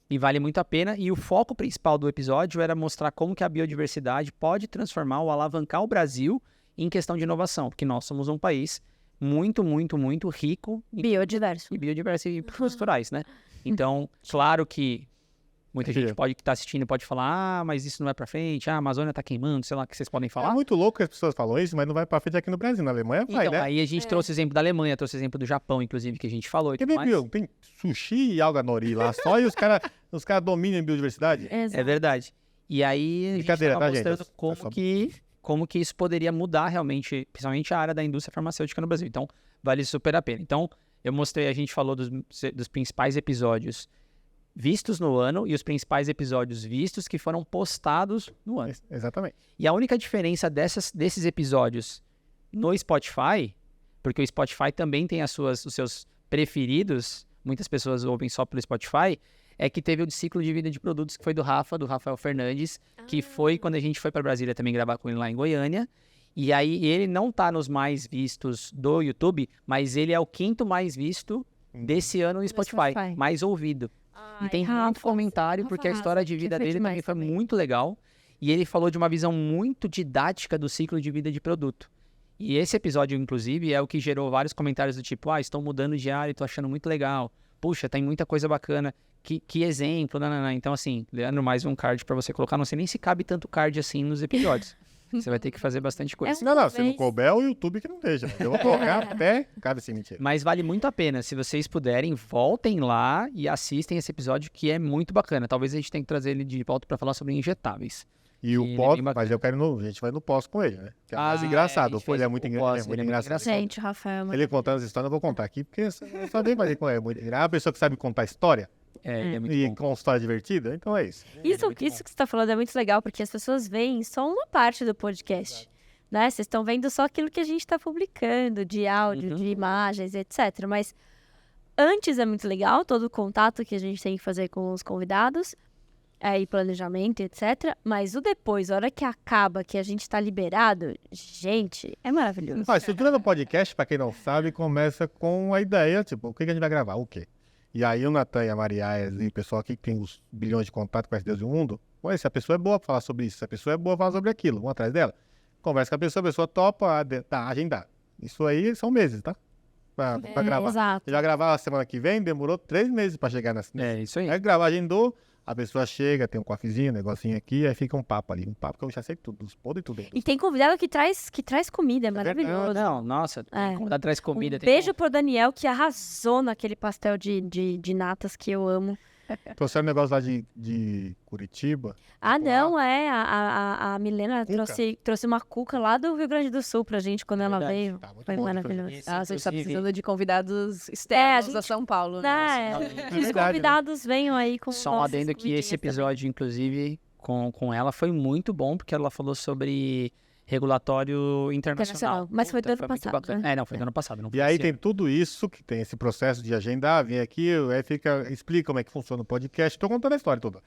e vale muito a pena. E o foco principal do episódio era mostrar como que a biodiversidade pode transformar ou alavancar o Brasil em questão de inovação, porque nós somos um país muito, muito, muito rico em Biodiverso. e biodiverso e culturais, né? Então, claro que muita gente que tá assistindo pode falar, mas isso não vai pra frente, a Amazônia tá queimando, sei lá, o que vocês podem É falar. muito louco que as pessoas falam isso, mas não vai pra frente aqui no Brasil. Na Alemanha vai, Então, né? aí a gente trouxe exemplo da Alemanha, trouxe exemplo do Japão, inclusive, que a gente falou e Porque tudo mais. viu, tem sushi e alga nori lá só e os caras dominam a biodiversidade. Exato. É verdade. E aí a gente Brincadeira, tava tá, gente? mostrando É só- como que isso poderia mudar realmente, principalmente a área da indústria farmacêutica no Brasil. Então, vale super a pena. Então, eu mostrei, a gente falou dos principais episódios vistos no ano e os principais episódios vistos que foram postados no ano. Exatamente. E a única diferença desses episódios no Spotify, porque o Spotify também tem os seus preferidos, muitas pessoas ouvem só pelo Spotify, é que teve o ciclo de vida de produtos que foi do Rafael Fernandes, que foi quando a gente foi para Brasília também gravar com ele lá em Goiânia. E aí ele não tá nos mais vistos do YouTube, mas ele é o quinto mais visto desse ano no Spotify, Spotify. mais ouvido. E tem muito comentário, porque a história de vida dele também foi muito legal. E ele falou de uma visão muito didática do ciclo de vida de produto. E esse episódio, inclusive, é o que gerou vários comentários do tipo, estou mudando de área e tô achando muito legal. Puxa, tem muita coisa bacana. Que exemplo, nananã. Então, assim, Leandro, mais um card pra você colocar. Não sei nem se cabe tanto card assim nos episódios. Você vai ter que fazer bastante coisa. Não, se não Talvez. couber, é o YouTube que não deixa. Eu vou colocar até... Cara, assim, mentira. Mas vale muito a pena. Se vocês puderem, voltem lá e assistem esse episódio, que é muito bacana. Talvez a gente tenha que trazer ele de volta pra falar sobre injetáveis. E o Ele é pós, bem bacana. mas eu quero a gente vai no pós com ele, né? Que é mais engraçado. a gente fez Ele é muito o pós, engraçado. ele é muito engraçado. Gente, o Rafael... Ele contando as histórias, eu vou contar aqui, porque eu sabia fazer com ele. É muito engraçado. É uma pessoa que sabe contar história É muito e bom. com história divertida, então é isso. Isso que você está falando é muito legal, porque as pessoas veem só uma parte do podcast, né? Vocês estão vendo só aquilo que a gente está publicando, de áudio, de imagens, etc. Mas antes é muito legal todo o contato que a gente tem que fazer com os convidados, e planejamento, etc. Mas o depois, a hora que acaba, que a gente está liberado, gente, é maravilhoso. A estrutura do podcast, pra quem não sabe, começa com a ideia, tipo, o que a gente vai gravar, o quê? E aí o Natan e a Maria Aes e o pessoal aqui que tem os bilhões de contatos com as Deus do mundo, Ué, se a pessoa é boa pra falar sobre isso, se a pessoa é boa pra falar sobre aquilo, vamos atrás dela. Conversa com a pessoa topa, tá, agendar. Isso aí são meses, tá? Pra gravar. Exato. Já gravar a semana que vem, demorou 3 meses pra chegar nessa. É isso aí. Aí gravar, agendou, a pessoa chega, tem um cofezinho, um negocinho aqui, aí fica um papo ali. Um papo que eu já sei tudo, os podres e tudo. E tem convidado que traz comida, é maravilhoso. Não, nossa, É. quando traz comida. tem Beijo pro Daniel, que arrasou naquele pastel de natas que eu amo. Trouxeram um negócio lá de Curitiba. Ah, Tipo, não, a Milena Cuca. trouxe uma cuca lá do Rio Grande do Sul pra gente quando ela Verdade. veio. Tá muito Foi bom, maravilhoso. Isso, Ah, você está inclusive- precisando de convidados É, externos a da gente- São Paulo. Né, Não, que os verdade, né? convidados venham aí com Só um nossas adendo que comidinhas esse também. episódio, inclusive, com ela, foi muito bom, porque ela falou sobre regulatório internacional. Mas foi do ano muito passado, bacana. né? Não, foi do ano passado. Não foi E aí esse tem ano. tudo isso, que tem esse processo de agendar, vem aqui, aí explica como é que funciona o podcast. Tô contando a história toda.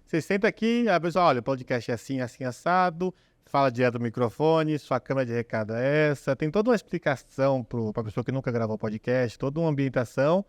Você senta aqui, a pessoa, olha, o podcast é assim, assim, assado, fala direto do microfone, sua câmera de recado é essa. Tem toda uma explicação pra pessoa que nunca gravou podcast, toda uma ambientação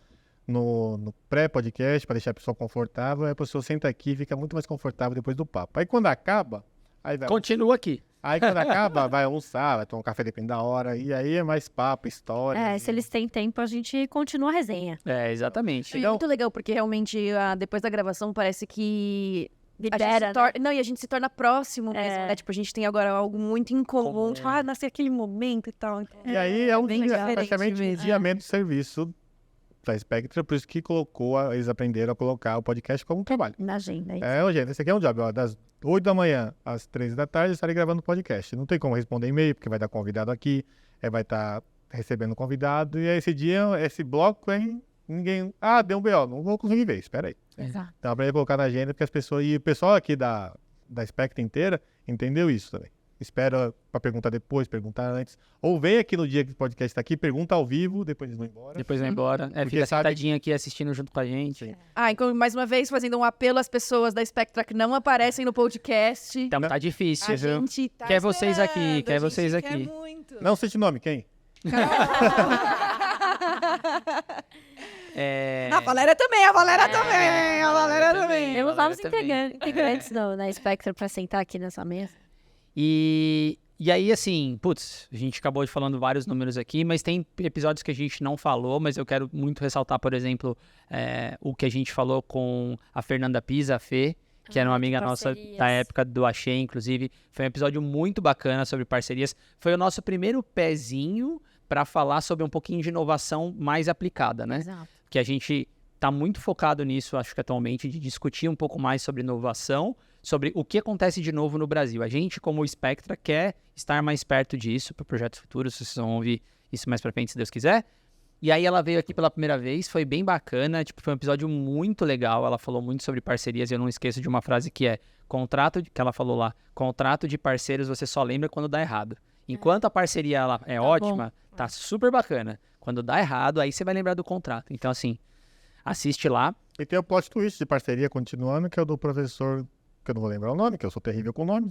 no pré-podcast, para deixar a pessoa confortável. Aí a pessoa senta aqui e fica muito mais confortável depois do papo. Aí quando acaba, aí vai Continua aqui. Aí quando acaba, vai almoçar, vai tomar um café dependendo da hora. E aí é mais papo, história. É, se eles têm tempo, a gente continua a resenha. É, exatamente. E é muito legal, porque realmente, depois da gravação, parece que a gente Libera, se torna... Não, e a gente se torna próximo mesmo, É. né? Tipo, a gente tem agora algo muito em comum. Comum. Tipo, nasceu aquele momento e tal. Então, E aí é um bem dia, diferente praticamente um mesmo. diamento de serviço da Spectra, por isso que eles aprenderam a colocar o podcast como um trabalho. Na agenda. Aí. É, gente, esse aqui é um job, ó, das 8 da manhã às 3 da tarde eu estarei gravando podcast. Não tem como responder e-mail, porque vai dar convidado aqui, vai estar recebendo convidado, e aí esse dia, esse bloco, hein, ninguém... Ah, deu um BO, não vou conseguir ver, espera aí. Exato. Então, pra ele colocar na agenda, porque as pessoas... E o pessoal aqui da Spectra inteira entendeu isso também. Espera pra perguntar depois, perguntar antes. Ou vem aqui no dia que o podcast tá aqui, pergunta ao vivo, depois eles vão embora. Depois vai embora. É, Porque fica sabe- sentadinho aqui assistindo junto com a gente. então, mais uma vez, fazendo um apelo às pessoas da Spectra que não aparecem no podcast. Então tá A difícil, viu? gente tá Quer vocês aqui, esperando, quer a gente vocês quer aqui. muito. Não cite nome, quem? É... A Valéria também, a Valéria também, a Valéria também. Temos Galera novos também. integrantes da Spectra pra sentar aqui nessa mesa. E aí, assim, putz, a gente acabou de falando vários números aqui, mas tem episódios que a gente não falou, mas eu quero muito ressaltar, por exemplo, o que a gente falou com a Fernanda Pisa, a Fê, que era uma amiga nossa parcerias. da época do Axé, inclusive. Foi um episódio muito bacana sobre parcerias. Foi o nosso primeiro pezinho para falar sobre um pouquinho de inovação mais aplicada, né? Exato. Que a gente está muito focado nisso, acho que atualmente, de discutir um pouco mais sobre inovação, sobre o que acontece de novo no Brasil. A gente, como Spectra, quer estar mais perto disso para projetos futuros, vocês vão ouvir isso mais pra frente, se Deus quiser. E aí ela veio aqui pela primeira vez, foi bem bacana, tipo, foi um episódio muito legal, ela falou muito sobre parcerias, e eu não esqueço de uma frase que é, que ela falou lá, contrato de parceiros você só lembra quando dá errado. Enquanto a parceria ela é ótima, tá super bacana. Quando dá errado, aí você vai lembrar do contrato. Então, assim, assiste lá. E tem o plot twist de parceria continuando, que é o do professor, que eu não vou lembrar o nome, que eu sou terrível com nomes,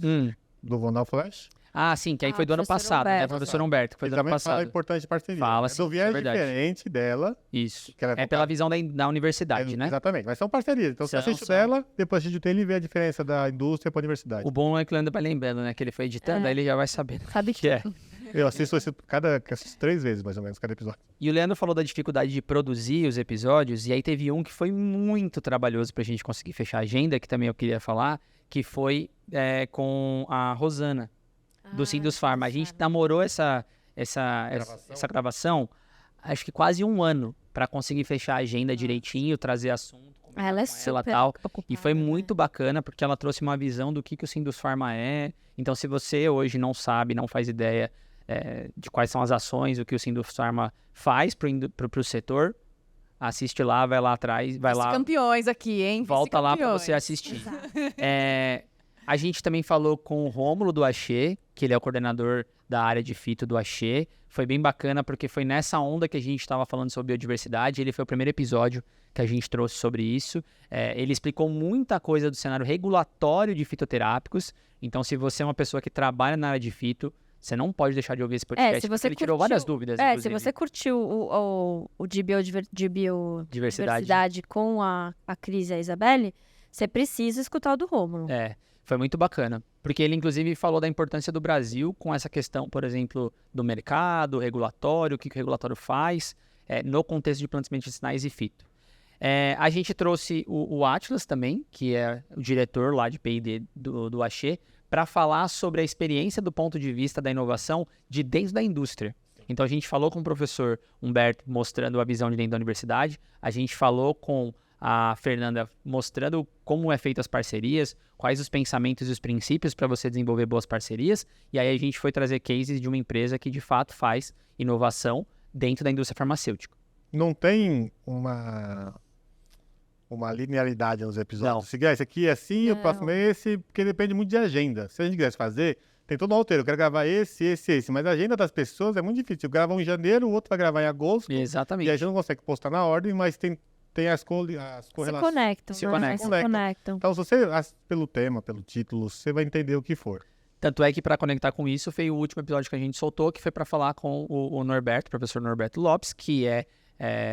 do Vonal Flash. Ah, sim, que aí Ah, foi do ano professor passado, né? Humberto. Professor Humberto, que foi Ele do ano também fala a passado. importância de parceria. Fala, É sim, do isso é viés verdade. diferente dela. Isso. Que ela É pela visão da universidade, né? Exatamente, mas são parcerias. Então você São, assiste são. dela, depois assiste o dele e vê a diferença da indústria para a universidade. O bom é que ele anda lembrando, né? Que ele foi editando, aí ele já vai sabendo Sabe o que é. Eu assisto esse assisto 3 vezes, mais ou menos, cada episódio. E o Leandro falou da dificuldade de produzir os episódios, e aí teve um que foi muito trabalhoso pra gente conseguir fechar a agenda, que também eu queria falar, que foi com a Rosana, do Sindus Pharma. A gente namorou essa gravação, acho que quase um ano, pra conseguir fechar a agenda direitinho, trazer assunto, conversar Ela é com super tal. ocupada, E foi né? muito bacana, porque ela trouxe uma visão do que o Sindus Pharma é. Então, se você hoje não sabe, não faz ideia de quais são as ações, o que o Sindus Pharma faz pro setor, assiste lá, vai lá atrás, vai lá, Campeões aqui, hein? volta lá pra Vice-campeões. você assistir. A gente também falou com o Rômulo do Axé, que ele é o coordenador da área de fito do Axé. Foi bem bacana, porque foi nessa onda que a gente estava falando sobre biodiversidade. Ele foi o primeiro episódio que a gente trouxe sobre isso. Ele explicou muita coisa do cenário regulatório de fitoterápicos. Então, se você é uma pessoa que trabalha na área de fito, você não pode deixar de ouvir esse podcast, se porque você ele tirou curtiu- várias dúvidas, Se inclusive. você curtiu o de biodiversidade Diversidade. com a Cris e a Isabelle, você precisa escutar o do Rômulo. Foi muito bacana, porque ele inclusive falou da importância do Brasil com essa questão, por exemplo, do mercado, regulatório, o que o regulatório faz, no contexto de plantas medicinais e fito. A gente trouxe o Atlas também, que é o diretor lá de P&D do Axê, para falar sobre a experiência do ponto de vista da inovação de dentro da indústria. Então a gente falou com o professor Humberto mostrando a visão de dentro da universidade, a gente falou com a Fernanda mostrando como é feita as parcerias, quais os pensamentos e os princípios para você desenvolver boas parcerias, e aí a gente foi trazer cases de uma empresa que de fato faz inovação dentro da indústria farmacêutica. Não tem uma linearidade nos episódios. Não. Se esse aqui é assim, o Não. próximo é esse, porque depende muito de agenda. Se a gente quisesse fazer, tem todo um roteiro. Eu quero gravar esse, mas a agenda das pessoas é muito difícil. Eu gravo um em janeiro, o outro vai gravar em agosto, Exatamente. e a gente não consegue postar na ordem, mas tem as Se correlações. conectam, Se né? conectam. Se conectam. Então, se você, pelo tema, pelo título, você vai entender o que for. Tanto é que para conectar com isso, foi o último episódio que a gente soltou, que foi para falar com o Norberto, o professor Norberto Lopes, que é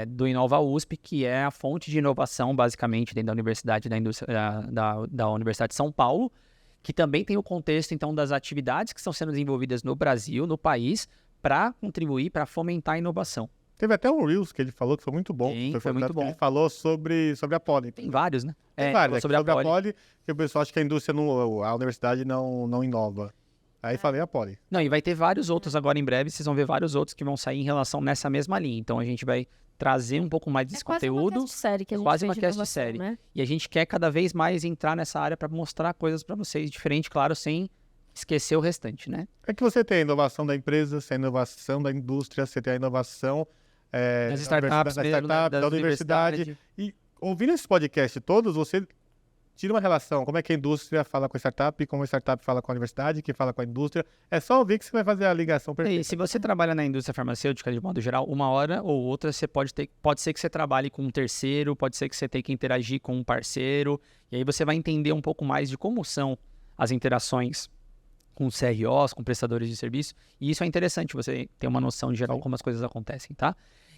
do Inova USP, que é a fonte de inovação, basicamente, dentro da Universidade da Universidade de São Paulo, que também tem o contexto, então, das atividades que estão sendo desenvolvidas no Brasil, no país, para contribuir, para fomentar a inovação. Teve até um Reels que ele falou que foi muito bom. Sim, foi muito bom. Ele falou sobre a Poli. Tem vários, né? Tem vários, sobre a Poli. que o pessoal acha que a universidade não inova. Aí falei a Poli. Não, e vai ter vários outros agora em breve, vocês vão ver vários outros que vão sair em relação nessa mesma linha. Então a gente vai trazer um pouco mais desse conteúdo. Quase uma cast série que a gente quase fez uma de cast inovação, série. né? E a gente quer cada vez mais entrar nessa área para mostrar coisas para vocês, diferente, claro, sem esquecer o restante, né? É que você tem a inovação da empresa, você tem a inovação da indústria, você tem a inovação Das startups, da universidade. E ouvindo esse podcast todos, você tira uma relação. Como é que a indústria fala com a startup, como a startup fala com a universidade, que fala com a indústria. É só ouvir que você vai fazer a ligação perfeita. E se você trabalha na indústria farmacêutica, de modo geral, uma hora ou outra você pode ser que você trabalhe com um terceiro, pode ser que você tenha que interagir com um parceiro, e aí você vai entender um pouco mais de como são as interações com CROs, com prestadores de serviço, e isso é interessante, você ter uma noção de geral como as coisas acontecem, tá?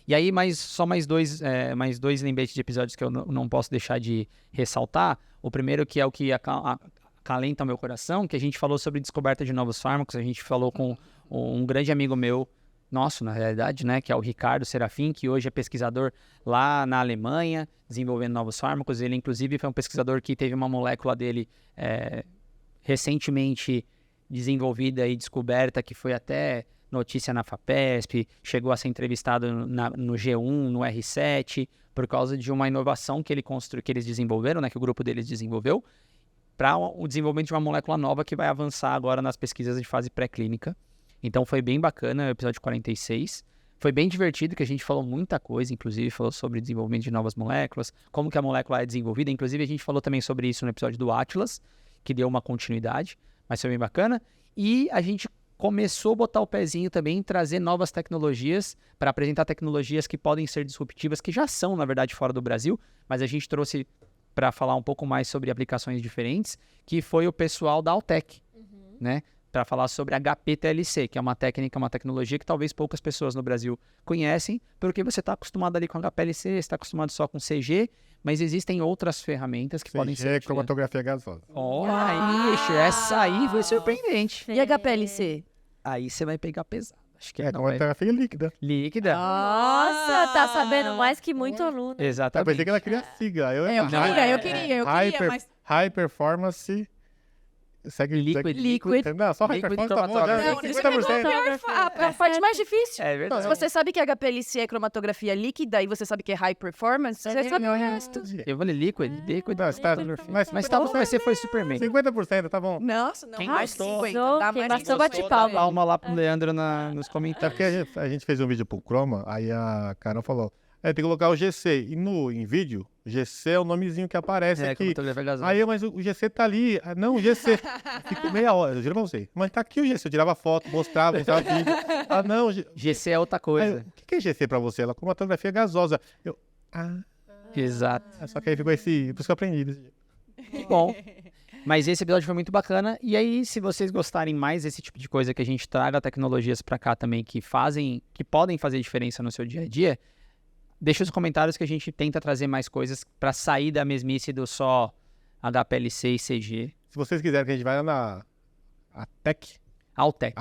E aí, mais dois lembretes de episódios que eu não posso deixar de ressaltar. O primeiro que é o que acalenta o meu coração, que a gente falou sobre descoberta de novos fármacos, a gente falou com um grande amigo meu, nosso, na realidade, né, que é o Ricardo Serafim, que hoje é pesquisador lá na Alemanha, desenvolvendo novos fármacos. Ele, inclusive, foi um pesquisador que teve uma molécula dele recentemente desenvolvida e descoberta, que foi até notícia na FAPESP, chegou a ser entrevistado no G1, no R7, por causa de uma inovação que eles desenvolveram, né, que o grupo deles desenvolveu, para o desenvolvimento de uma molécula nova que vai avançar agora nas pesquisas de fase pré-clínica. Então foi bem bacana o episódio 46. Foi bem divertido, que a gente falou muita coisa, inclusive falou sobre desenvolvimento de novas moléculas, como que a molécula é desenvolvida. Inclusive a gente falou também sobre isso no episódio do Atlas, que deu uma continuidade, mas foi bem bacana. E a gente começou a botar o pezinho também em trazer novas tecnologias, para apresentar tecnologias que podem ser disruptivas, que já são, na verdade, fora do Brasil, mas a gente trouxe para falar um pouco mais sobre aplicações diferentes, que foi o pessoal da Altec, né? Para falar sobre HPTLC, que é uma tecnologia que talvez poucas pessoas no Brasil conhecem, porque você está acostumado ali com HPLC, você está acostumado só com CG, mas existem outras ferramentas que podem ser... cromatografia gasosa. Olha aí, essa aí foi surpreendente. E HPLC? Aí você vai pegar pesado. Acho que Cromatografia líquida. líquida. Nossa, tá sabendo mais que muito aluno. Eu Exatamente. pensei que ela queria sigla. Eu queria, mas... High Performance... Liquid. Não, só High Liquid Performance tá bom, já. Chromatography. Não, isso é 50%. a parte mais difícil. É verdade. Se você sabe que HPLC é cromatografia líquida e você sabe que é high performance, você sabe o resto. Eu falei liquid. Não, você tá... Mas tá bom, mas você foi Superman. 50%, tá bom. Nossa, não. Quem mais gostou? 50. Dá Quem mais gostou, 50. bate palma. Palma lá pro Leandro nos É comentários. porque a gente fez um vídeo pro Chroma, aí a Carol falou, tem que colocar o GC. E em vídeo, GC é o nomezinho que aparece aqui. Cromatografia gasosa. Aí, mas o GC tá ali. Não, o GC. Ficou meia hora, eu juro pra você. Mas tá aqui o GC. Eu tirava foto, mostrava vídeo. Não. GC é outra Aí, coisa. o que é GC pra você? Ela, cromatografia gasosa. Exato. Só que aí ficou esse... Por isso que eu aprendi desse jeito. Bom, mas esse episódio foi muito bacana. E aí, se vocês gostarem mais desse tipo de coisa, que a gente traga tecnologias pra cá também que podem fazer diferença no seu dia a dia, deixa os comentários que a gente tenta trazer mais coisas pra sair da mesmice do só HPLC e CG. Se vocês quiserem que a gente vá na Altec. Altec.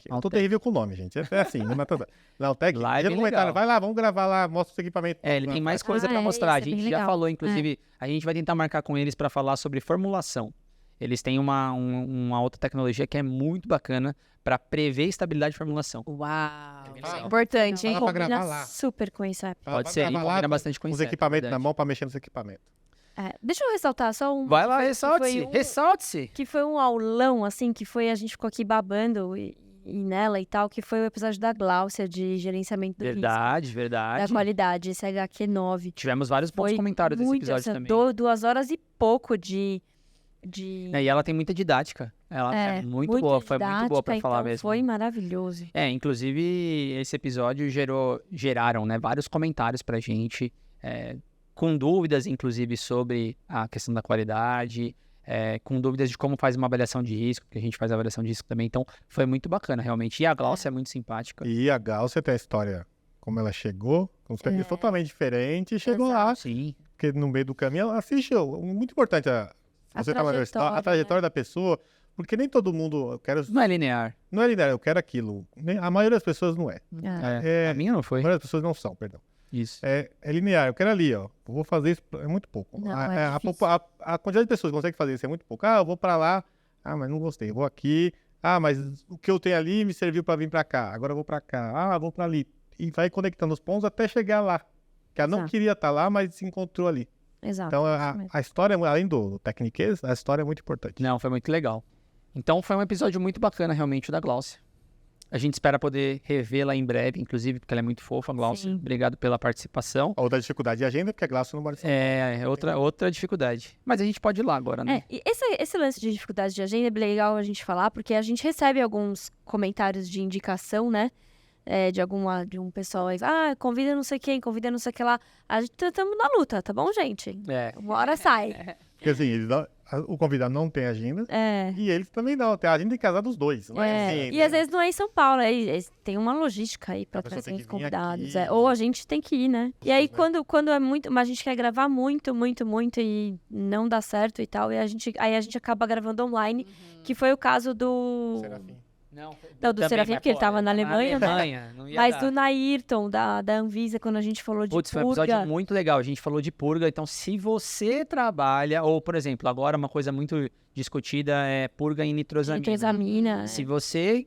Eu tô terrível com o nome, gente. É assim, não é toda. Na Altec, Lá é já bem comentaram, legal. vai lá, vamos gravar lá, mostra os equipamentos. Ele tem mais coisa pra é, mostrar. A isso é bem gente já legal. falou, inclusive, a gente vai tentar marcar com eles pra falar sobre formulação. Eles têm uma outra tecnologia que é muito bacana pra prever estabilidade de formulação. Uau. bem legal. Importante, hein? Fala pra gravar Combina lá. super com isso, Pode Vai ser, gravar e lá combina com bastante com os inseto, equipamentos verdade. na mão pra mexer nos equipamentos. Deixa eu ressaltar só um... Vai lá, que ressalte-se. foi um- Ressalte-se. Que foi um aulão, assim, que foi... A gente ficou aqui babando e nela e tal, que foi o episódio da Gláucia, de gerenciamento do risco. Verdade, Da verdade. qualidade, esse HQ9. Tivemos vários bons Foi comentários desse muito, episódio assim, também. 2 horas e pouco de... E ela tem muita didática. Ela é muito boa, foi muito boa pra didática, falar então mesmo. Foi maravilhoso. Inclusive, esse episódio geraram, né, vários comentários pra gente, com dúvidas, inclusive, sobre a questão da qualidade, com dúvidas de como faz uma avaliação de risco, porque a gente faz avaliação de risco também, então foi muito bacana, realmente. E a Glaucia é muito simpática. E a Gáucia tem a história, como ela chegou, com os perfis totalmente diferentes, e chegou lá, Sim, porque no meio do caminho ela assistiu. Muito importante você tá na trajetória, a trajetória da pessoa, porque nem todo mundo não é linear. não é linear, eu quero aquilo. A maioria das pessoas não é. A minha não A foi. maioria das pessoas não são, perdão. Isso. É linear, eu quero ali, ó. Eu vou fazer isso, é muito pouco. Não, a difícil. quantidade de pessoas que conseguem fazer isso é muito pouco. Eu vou pra lá, mas não gostei, eu vou aqui. Mas o que eu tenho ali me serviu pra vir pra cá, agora eu vou pra cá. Vou pra ali. E vai conectando os pontos até chegar lá. Que ela não Exato. queria estar lá, mas se encontrou ali. Exato. Então, isso mesmo. a história, além do Techniquez, a história é muito importante. Não, foi muito legal. Então foi um episódio muito bacana, realmente, o da Glaucia. A gente espera poder revê-la em breve, inclusive, porque ela é muito fofa, Glaucia. Sim. Obrigado pela participação. A outra dificuldade de agenda, porque a Glaucia não pode É outra dificuldade. Mas a gente pode ir lá agora, né? E esse lance de dificuldade de agenda é bem legal a gente falar, porque a gente recebe alguns comentários de indicação, né? De um pessoal aí, convida não sei quem, convida não sei o que lá. A gente estamos na luta, tá bom, gente? Uma hora sai. Porque assim, o convidado não tem agenda. E eles também não, tem a agenda em casa dos dois. Não é assim, E às vezes não é em São Paulo, tem uma logística aí pra A pessoa trazer tem os que vir convidados. aqui. Ou a gente tem que ir, né? E aí, Pessoas, quando é muito. Mas a gente quer gravar muito, muito, muito e não dá certo e tal. E aí a gente acaba gravando online, que foi o caso do. Serafim. Não, do Serafim, porque ele tava na Alemanha, né? não ia Mas dar. do Nairton, da Anvisa, quando a gente falou de Putz, foi um purga. episódio muito legal. A gente falou de purga. Então, se você trabalha, ou, por exemplo, agora uma coisa muito discutida é purga em nitrosamina. Nitrosamina. Se você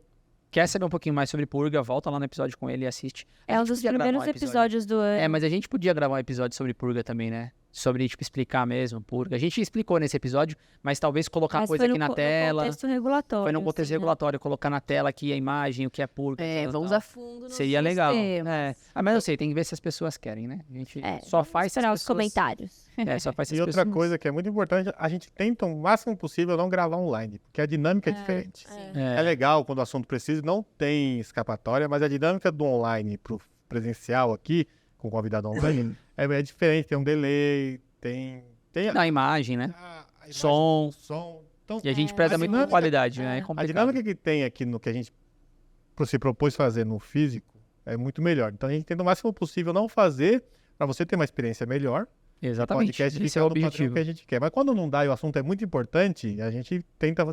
quer saber um pouquinho mais sobre purga, volta lá no episódio com ele e assiste. A É um gente dos podia gravar primeiros um episódio. episódios do ano. Mas a gente podia gravar um episódio sobre purga também, né? Sobre, explicar mesmo purga. A gente explicou nesse episódio, mas talvez colocar Mas coisa foi aqui no na tela. contexto regulatório. Foi num contexto assim, né? regulatório, colocar na tela aqui a imagem, o que é purga. Vamos a fundo nos Seria legal. sistemas. Mas eu sei, tem que ver se as pessoas querem, né? A gente só faz se Esperar as os pessoas... comentários. Só faz se as E outra pessoas... coisa que é muito importante, a gente tenta o máximo possível não gravar online, porque a dinâmica é diferente. É legal quando o assunto precisa, não tem escapatória, mas a dinâmica do online pro presencial aqui, com o convidado online, é diferente, tem um delay, tem Na imagem, né? a imagem, Som. o som. Então, E a gente preza a muito por dinâmica- qualidade, né? É a complicado. dinâmica que tem aqui no que a gente se propôs fazer no físico é muito melhor. Então a gente tenta o máximo possível não fazer para você ter uma experiência melhor. Exatamente. Podcast Esse ficar é o no padrão objetivo. que a gente quer. Mas quando não dá e o assunto é muito importante, a gente tenta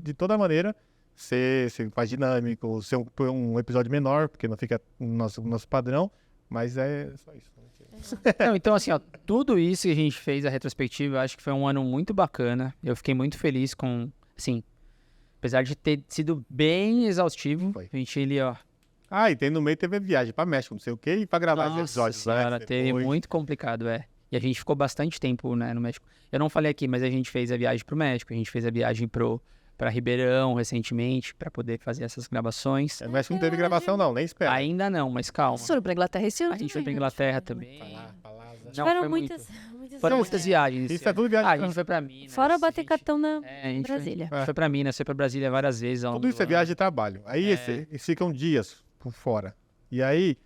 de toda maneira ser mais dinâmico, ser um episódio menor, porque não fica no nosso padrão, mas é só isso. Não, então, assim, ó, tudo isso que a gente fez, a retrospectiva, eu acho que foi um ano muito bacana. Eu fiquei muito feliz com, assim, apesar de ter sido bem exaustivo, Foi. a gente ali, ó... E tem no meio teve viagem pra México, não sei o quê, e pra gravar esses Nossa episódios senhora, antes, teve depois. muito complicado, E a gente ficou bastante tempo, né, no México. Eu não falei aqui, mas a gente fez a viagem pro México, a gente fez a viagem pra Ribeirão recentemente, pra poder fazer essas gravações. No México não teve gravação não, nem espera. Ainda não, mas calma. Vocês foram pra Inglaterra esse ano A gente foi pra também, né? Inglaterra também. Não, Tiveram foi muitas Foram vezes. muitas viagens. Isso é tudo viagem. A gente foi pra Minas. Fora bater a gente- cartão na a gente Brasília. Foi, a gente foi pra Minas, foi pra Brasília várias vezes. ao longo Tudo isso do é ano. viagem de trabalho. Aí eles ficam dias por fora. E aí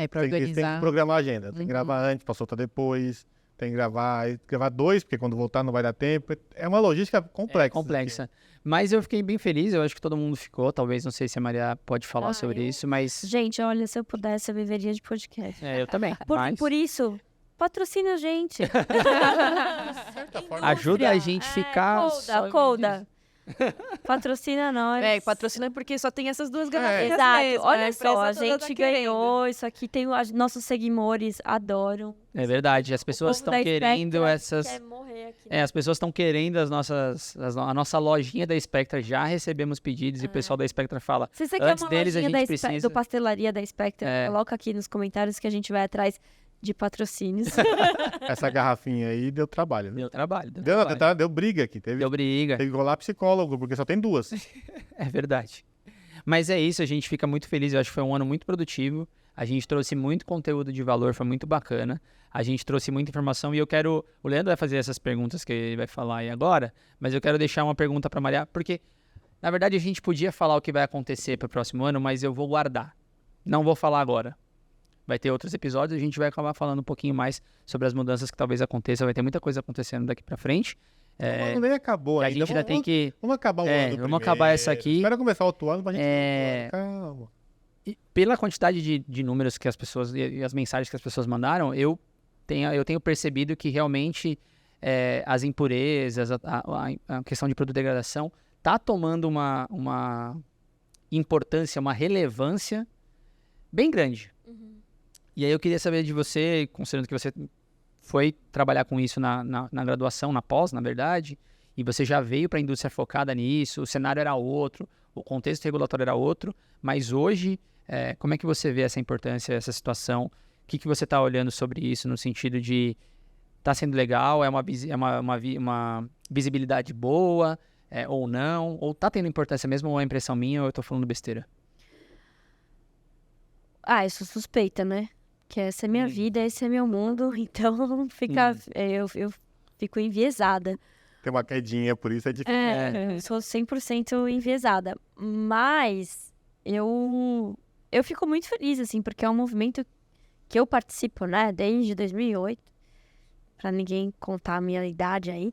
Pra eles têm organizar. que programar a agenda. Tem que gravar antes pra soltar depois. Tem que gravar 2, porque quando voltar não vai dar tempo. É uma logística complexa. Complexa. Mas eu fiquei bem feliz, eu acho que todo mundo ficou. Talvez, não sei se a Maria pode falar sobre isso, mas... Gente, olha, se eu pudesse, eu viveria de podcast. Eu também. mas Por isso, patrocina a gente. ajuda a gente a ficar... Colda. Patrocina nós. Patrocina porque só tem essas duas garrafinhas Exato. mesmo, Olha né? A só, empresa a toda gente tá querendo. ganhou isso aqui. Nossos seguidores adoram. É verdade, as pessoas O povo estão da querendo Spectra essas... quer morrer aqui. As pessoas estão querendo a nossa lojinha da Spectra. Já recebemos pedidos e o pessoal da Spectra fala, Se você quer antes uma deles a lojinha gente da precisa... do Pastelaria da Spectra, É. coloca aqui nos comentários que a gente vai atrás de patrocínios. Essa garrafinha aí deu trabalho, né? Deu trabalho, deu Deu, trabalho. deu briga aqui. Deu briga. Teve que rolar psicólogo, porque só tem 2. É verdade. Mas é isso, a gente fica muito feliz. Eu acho que foi um ano muito produtivo. A gente trouxe muito conteúdo de valor, foi muito bacana. A gente trouxe muita informação e eu quero... O Leandro vai fazer essas perguntas que ele vai falar aí agora, mas eu quero deixar uma pergunta para Maria, porque, na verdade, a gente podia falar o que vai acontecer para o próximo ano, mas eu vou guardar. Não vou falar agora. Vai ter outros episódios, a gente vai acabar falando um pouquinho mais sobre as mudanças que talvez aconteçam. Vai ter muita coisa acontecendo daqui para frente. O ano nem acabou A ainda. gente ainda tem que... Vamos acabar o ano vamos acabar essa aqui. Espera começar outro ano pra gente... Calma. E pela quantidade de números que as pessoas e as mensagens que as pessoas mandaram, eu tenho percebido que realmente as impurezas, a questão de produto-degradação está tomando uma importância, uma relevância bem grande. E aí eu queria saber de você, considerando que você foi trabalhar com isso na graduação, na pós, na verdade, e você já veio para a indústria focada nisso, o cenário era outro, o contexto regulatório era outro, mas hoje, como é que você vê essa importância, essa situação? O que você está olhando sobre isso no sentido de está sendo legal, é uma visibilidade boa, ou não, ou está tendo importância mesmo, ou é impressão minha, ou eu estou falando besteira? Eu sou suspeita, né? Que essa é minha vida, esse é meu mundo, então eu fico enviesada. Tem uma quedinha, por isso é difícil. Eu sou 100% enviesada. Mas eu fico muito feliz, assim, porque é um movimento que eu participo, né? Desde 2008. Pra ninguém contar a minha idade aí.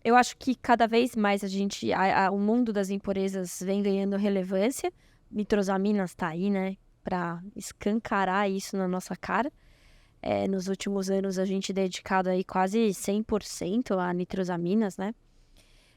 Eu acho que cada vez mais o mundo das impurezas vem ganhando relevância. Nitrosaminas tá aí, né? Pra escancarar isso na nossa cara. Nos últimos anos a gente dedicado aí quase 100% a nitrosaminas, né?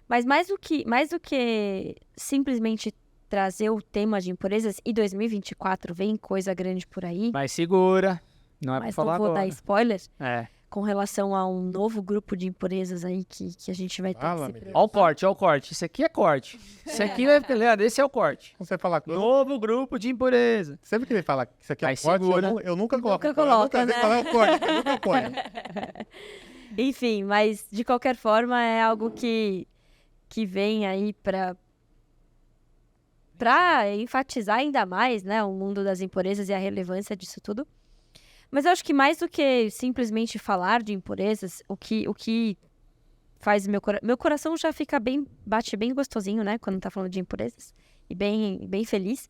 Mas mais do que simplesmente trazer o tema de impurezas, e 2024 vem coisa grande por aí. Mas segura, não é pra Mas falar não vou agora. dar spoiler É. com relação a um novo grupo de impurezas aí que a gente vai ter Fala, que se menina. preocupar. Ó o corte. Isso aqui é corte. Isso aqui vai... Leandro, esse é o corte. Quando você fala... Novo grupo de impureza. Sempre que ele fala que isso aqui é Mas corte, segura. eu nunca coloco. Nunca coloca, eu nunca sei né? qual é o corte, eu nunca ponho. Enfim, mas de qualquer forma é algo que vem aí pra enfatizar ainda mais, né, o mundo das impurezas e a relevância disso tudo. Mas eu acho que mais do que simplesmente falar de impurezas, o que faz meu coração já fica bate bem gostosinho, né, quando tá falando de impurezas, e bem feliz.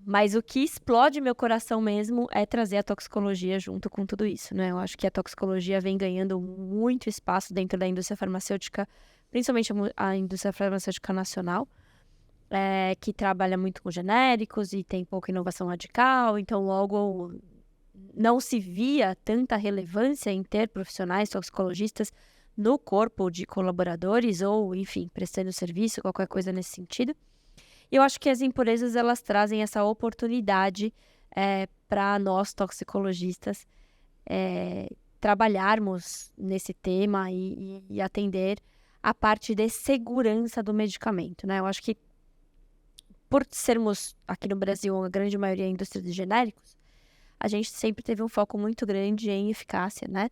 Mas o que explode meu coração mesmo é trazer a toxicologia junto com tudo isso, né? Eu acho que a toxicologia vem ganhando muito espaço dentro da indústria farmacêutica, principalmente a indústria farmacêutica nacional, que trabalha muito com genéricos e tem pouca inovação radical, então logo não se via tanta relevância em ter profissionais toxicologistas no corpo de colaboradores ou, enfim, prestando serviço, qualquer coisa nesse sentido. E eu acho que as impurezas, elas trazem essa oportunidade para nós, toxicologistas, trabalharmos nesse tema e atender a parte de segurança do medicamento, né? Eu acho que, por sermos, aqui no Brasil, a grande maioria da indústria de genéricos, a gente sempre teve um foco muito grande em eficácia, né?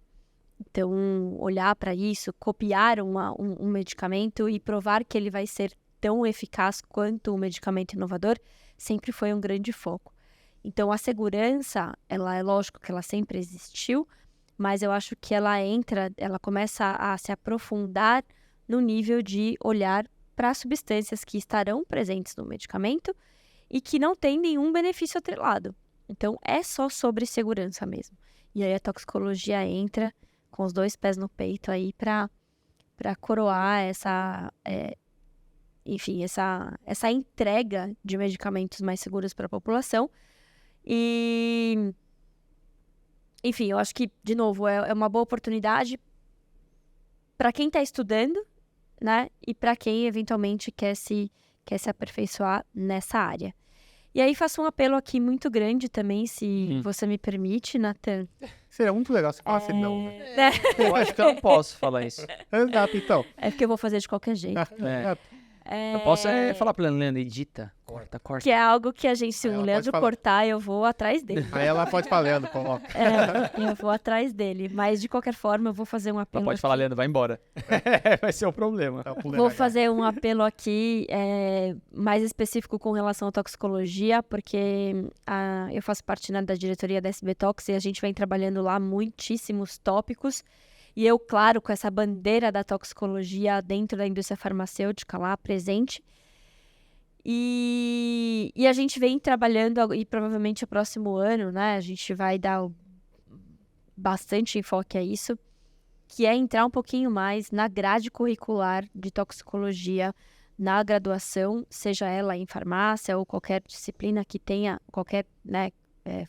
Então, olhar para isso, copiar um medicamento e provar que ele vai ser tão eficaz quanto o medicamento inovador, sempre foi um grande foco. Então, a segurança, ela é lógico que ela sempre existiu, mas eu acho que ela começa a se aprofundar no nível de olhar para substâncias que estarão presentes no medicamento e que não tem nenhum benefício atrelado. Então, é só sobre segurança mesmo. E aí a toxicologia entra com os 2 pés no peito aí para coroar essa entrega de medicamentos mais seguros para a população. E, enfim, eu acho que, de novo, é uma boa oportunidade para quem está estudando né? E para quem eventualmente quer se aperfeiçoar nessa área. E aí faço um apelo aqui muito grande também, se você me permite, Nathan. Seria muito legal se falasse não, né? Eu acho que eu não posso falar isso. Exato, então. É porque eu vou fazer de qualquer jeito. Eu posso falar pra Leandro, edita, corta. Que é algo que a gente, se Aí o ela Leandro pode falar. cortar, eu vou atrás dele. Aí ela pode falando, coloca. Eu vou atrás dele. Mas, de qualquer forma, eu vou fazer um Ela apelo pode aqui. falar, Leandro, vai embora. Vai ser o problema. Tá, pula Vou RH. fazer um apelo aqui mais específico com relação à toxicologia, porque eu faço parte, né, da diretoria da SB Tox e a gente vem trabalhando lá muitíssimos tópicos. E eu, claro, com essa bandeira da toxicologia dentro da indústria farmacêutica lá presente. E a gente vem trabalhando, e provavelmente o próximo ano, né, a gente vai dar bastante enfoque a isso, que é entrar um pouquinho mais na grade curricular de toxicologia na graduação, seja ela em farmácia ou qualquer disciplina que tenha, qualquer, né,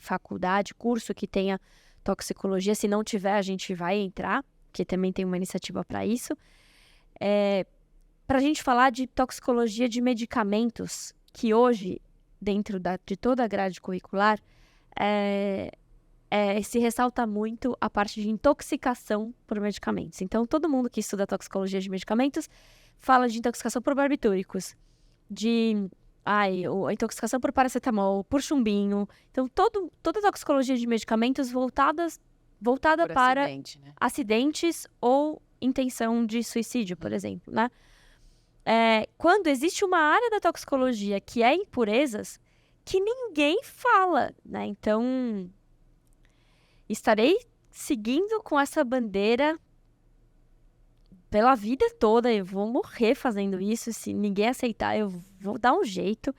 faculdade, curso que tenha toxicologia. Se não tiver, a gente vai entrar, que também tem uma iniciativa para isso. Para a gente falar de toxicologia de medicamentos, que hoje, dentro de toda a grade curricular, se ressalta muito a parte de intoxicação por medicamentos. Então, todo mundo que estuda toxicologia de medicamentos fala de intoxicação por barbitúricos, a intoxicação por paracetamol, por chumbinho. Então, toda a toxicologia de medicamentos voltada Por para acidente, né? acidentes ou intenção de suicídio, por exemplo, né? Quando existe uma área da toxicologia que é impurezas, que ninguém fala, né? Então, estarei seguindo com essa bandeira pela vida toda. Eu vou morrer fazendo isso. Se ninguém aceitar, eu vou dar um jeito.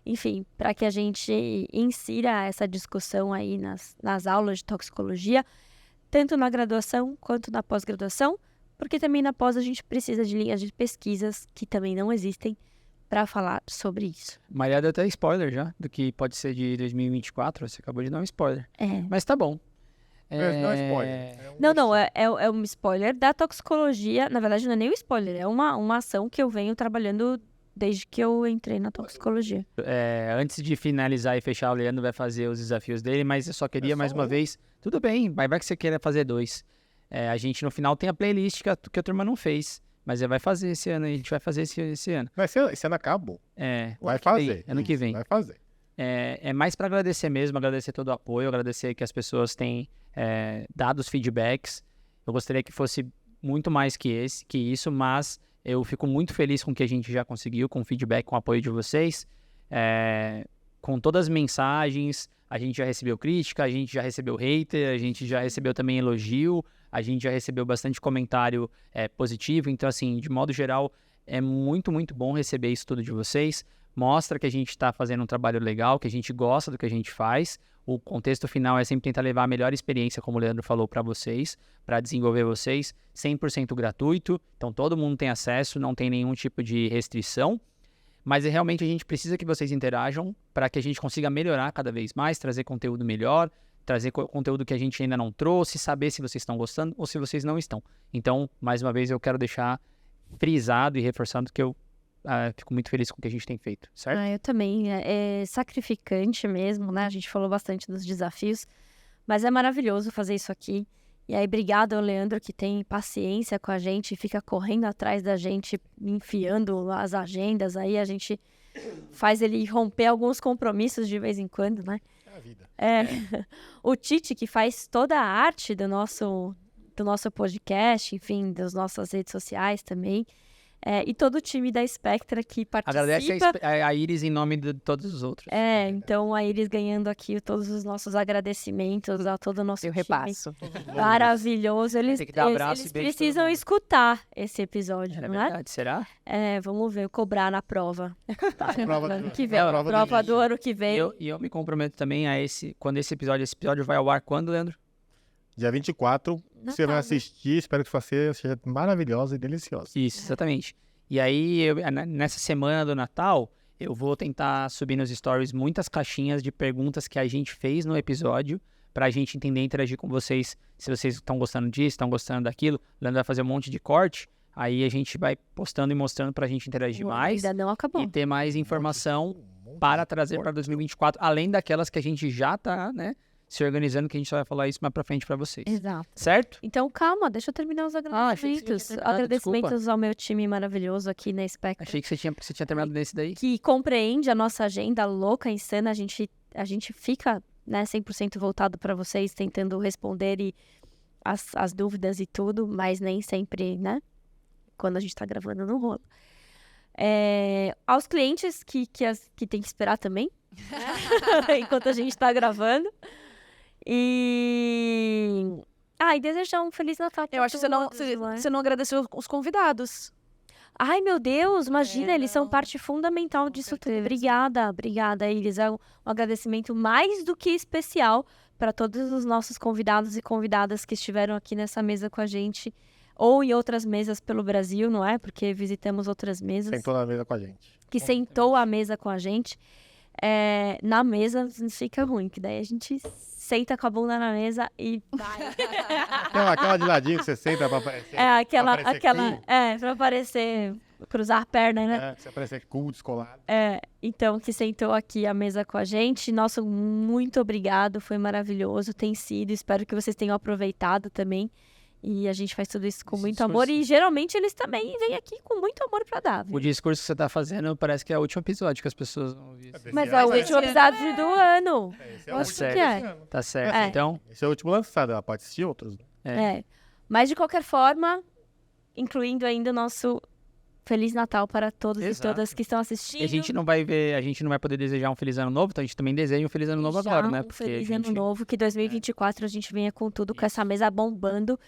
Enfim, para que a gente insira essa discussão aí nas aulas de toxicologia, tanto na graduação quanto na pós-graduação, porque também na pós a gente precisa de linhas de pesquisas que também não existem para falar sobre isso. Maria deu até spoiler já, do que pode ser de 2024. Você acabou de dar um spoiler. Mas tá bom. Não é spoiler. Não, é um spoiler da toxicologia. Na verdade, não é nem um spoiler, é uma ação que eu venho trabalhando desde que eu entrei na toxicologia. Antes de finalizar e fechar, o Leandro vai fazer os desafios dele, mas eu só queria mais uma vez... Tudo bem, vai que você queira fazer 2. A gente no final tem a playlist que a turma não fez, mas vai fazer esse ano, a gente vai fazer esse ano. Mas esse ano acabou. Ano Vai que fazer. vem, ano que vem. Vai fazer. É mais para agradecer mesmo, agradecer todo o apoio, agradecer que as pessoas têm dado os feedbacks. Eu gostaria que fosse muito mais que isso, mas eu fico muito feliz com o que a gente já conseguiu, com o feedback, com o apoio de vocês. Com todas as mensagens, a gente já recebeu crítica, a gente já recebeu hater, a gente já recebeu também elogio, a gente já recebeu bastante comentário positivo. Então, assim, de modo geral, é muito, muito bom receber isso tudo de vocês. Mostra que a gente está fazendo um trabalho legal, que a gente gosta do que a gente faz. O contexto final é sempre tentar levar a melhor experiência, como o Leandro falou, para vocês, para desenvolver vocês, 100% gratuito. Então, todo mundo tem acesso, não tem nenhum tipo de restrição. Mas realmente a gente precisa que vocês interajam para que a gente consiga melhorar cada vez mais, trazer conteúdo melhor, trazer conteúdo que a gente ainda não trouxe, saber se vocês estão gostando ou se vocês não estão. Então, mais uma vez, eu quero deixar frisado e reforçando que eu fico muito feliz com o que a gente tem feito, certo? Eu também. É sacrificante mesmo, né? A gente falou bastante dos desafios, mas é maravilhoso fazer isso aqui. E aí, obrigado ao Leandro, que tem paciência com a gente e fica correndo atrás da gente, enfiando as agendas. Aí a gente faz ele romper alguns compromissos de vez em quando, né? É a vida. O Tite, que faz toda a arte do nosso podcast, enfim, das nossas redes sociais também. E todo o time da Spectra que participa. Agradece a Iris em nome de todos os outros. Então a Iris ganhando aqui todos os nossos agradecimentos a todo o nosso Eu time. repasso. Maravilhoso. Eles Tem que dar abraço eles e beijo pra todo precisam mundo. escutar esse episódio, Era não é? verdade, será? Vamos ver, cobrar na prova. Prova Ano do- que vem. a prova do Prova do lixo. ano que vem. E eu me comprometo também quando esse episódio vai ao ar, quando, Leandro? Dia 24, você vai Natal, né? assistir. Espero que você seja maravilhosa e deliciosa. Isso, exatamente. E aí, nessa semana do Natal, eu vou tentar subir nos stories muitas caixinhas de perguntas que a gente fez no episódio, pra gente entender e interagir com vocês, se vocês estão gostando disso, estão gostando daquilo. O Leandro vai fazer um monte de corte, Aí a gente vai postando e mostrando pra gente interagir mais Ainda não acabou. e ter mais informação para trazer para 2024, além daquelas que a gente já tá, né, se organizando, que a gente só vai falar isso mais pra frente pra vocês. Exato. Certo? Então, calma, deixa eu terminar os achei que você tinha agradecimentos. terminado, Agradecimentos ao meu time maravilhoso aqui na Spectra, Achei que você tinha terminado nesse daí. que compreende a nossa agenda louca, insana. A gente fica, né, 100% voltado para vocês, tentando responder as dúvidas e tudo, mas nem sempre, né? Quando a gente tá gravando no rolo. Aos clientes que tem que esperar também, enquanto a gente tá gravando. E desejar um Feliz Natal pra Eu acho que todos, né? você não agradeceu os convidados. Ai, meu Deus, imagina, eles são parte fundamental disso tudo. Obrigada, eles. É um agradecimento mais do que especial para todos os nossos convidados e convidadas que estiveram aqui nessa mesa com a gente, ou em outras mesas pelo Brasil, não é? Porque visitamos outras mesas. Sentou na mesa com a gente. Que sentou à mesa com a gente. Na mesa fica ruim, que daí a gente senta com a bunda na mesa e vai. Aquela de ladinho que você senta pra aparecer. Pra aparecer, cruzar a perna, né? Pra você aparecer cool, descolado. Então, que sentou aqui à mesa com a gente. Nosso muito obrigado, foi maravilhoso, tem sido. Espero que vocês tenham aproveitado também. E a gente faz tudo isso com muito amor. E geralmente eles também vêm aqui com muito amor pra dar. O discurso que você tá fazendo parece que é o último episódio que as pessoas vão ouvir. Mas é o último episódio do ano. Esse é o Acho último que é. desse ano. Tá certo, É. então. Esse é o último lançado, ela pode assistir outros. Mas de qualquer forma, incluindo ainda o nosso Feliz Natal para todos e Exato. todas que estão assistindo. E a gente não vai poder desejar um Feliz Ano Novo, então a gente também deseja um Feliz Ano Novo agora, né? Um feliz ano novo, que 2024 a gente venha com tudo, com essa mesa bombando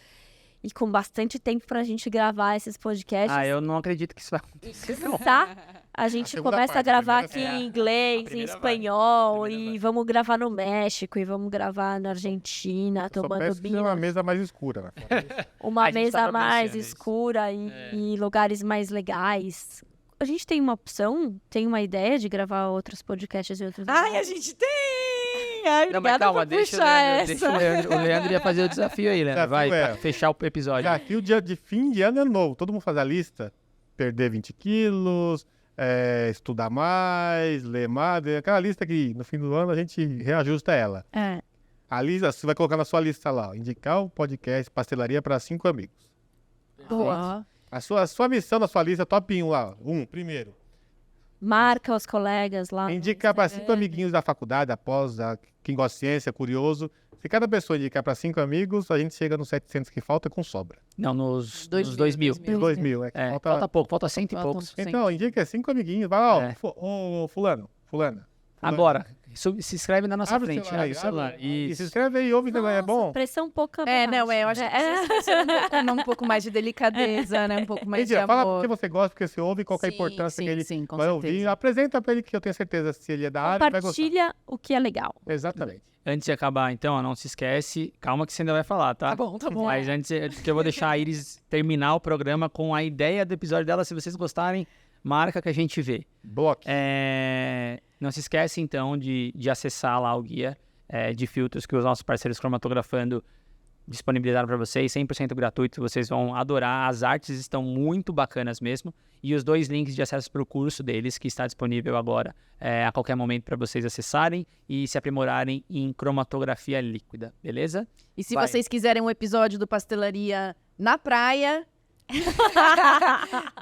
e com bastante tempo pra gente gravar esses podcasts. Eu não acredito que isso vai acontecer, não. Tá? A gente segunda começa a parte, gravar a aqui primeira em inglês, em primeira espanhol, vai. A primeira e vamos gravar no México, e vamos gravar na Argentina, Só tomando peço que seja vinho. uma mesa mais escura, né? Uma A gente tá mesa mais providenciando isso. escura e lugares mais legais. A gente tem uma opção, tem uma ideia de gravar outros podcasts em outros Ai, a lugares? gente tem! Ai, Não, mas obrigada calma, por deixa puxar o Leandro. O Leandro ia fazer o desafio aí, Leandro. Vai, Desafio pra fechar o episódio. Desafio de fim de ano é novo. Todo mundo faz a lista. Perder 20 quilos, estudar mais, ler mais. Aquela lista que no fim do ano a gente reajusta ela. A lista, você vai colocar na sua lista lá, ó, indicar o podcast Pastelaria para 5 amigos. Boa. A sua missão na sua lista, top 1 lá. Primeiro. Marca os colegas lá. Indicar para 5 amiguinhos da faculdade, quem gosta de ciência, curioso. Se cada pessoa indicar para 5 amigos, a gente chega nos 700 que falta com sobra. Não, nos 2.000. 2000. 2.000, que Falta pouco, falta 100 e Faltam poucos. 100. Então, indica 5 amiguinhos. Vai lá, É. fulana. Agora, se inscreve na nossa Abre o frente. celular Abre aí, o celular. abre. E se Isso. inscreve aí, ouve, é bom. Pressão um pouco Eu acho que precisa um pouco mais de delicadeza, né? Um pouco mais de Mentira, amor. fala porque você gosta, porque você ouve, qual que é a importância que ele com vai certeza. ouvir. Apresenta pra ele que eu tenho certeza se ele é da área, ele vai gostar. Compartilha o que é legal. Exatamente. Antes de acabar, então, ó, não se esquece. Calma que você ainda vai falar, tá? Tá bom. Mas antes, que eu vou deixar a Iris terminar o programa com a ideia do episódio dela. Se vocês gostarem, marca que a gente vê. Bloco. Não se esquece, então, de acessar lá o guia de filtros que os nossos parceiros Cromatografando disponibilizaram para vocês, 100% gratuito, vocês vão adorar, as artes estão muito bacanas mesmo, e os 2 links de acesso para o curso deles, que está disponível agora a qualquer momento para vocês acessarem e se aprimorarem em cromatografia líquida, beleza? E se Vai. vocês quiserem um episódio do Pastelaria na praia,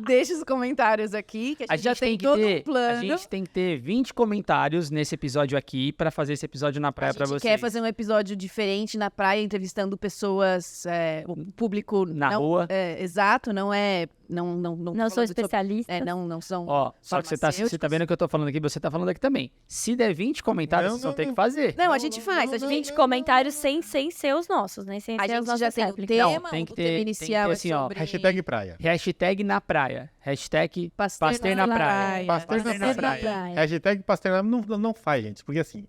deixa os comentários aqui, que a gente já tem todo um a plano. gente tem que ter 20 comentários nesse episódio aqui para fazer esse episódio na praia A para gente vocês. quer fazer um episódio diferente na praia, entrevistando pessoas, o público... Na não, rua. Exato, não é... Não Não sou especialista. não são... Ó, só que você tá vendo o que eu tô falando aqui, você tá falando aqui também. Se der 20 comentários, Não, vocês vão não, ter que não. fazer. Não, a gente faz. A gente 20 comentários sem ser os nossos, né? Sem A ser as gente já nossas tem o réplicas. tema, Não, tem que o ter- tema tem que inicial ter é assim, ó, sobre... Hashtag praia. Hashtag na praia. Hashtag Pastel Pastel na praia. Pastel Pastel na na praia. praia. Hashtag pastel não faz, gente, porque assim,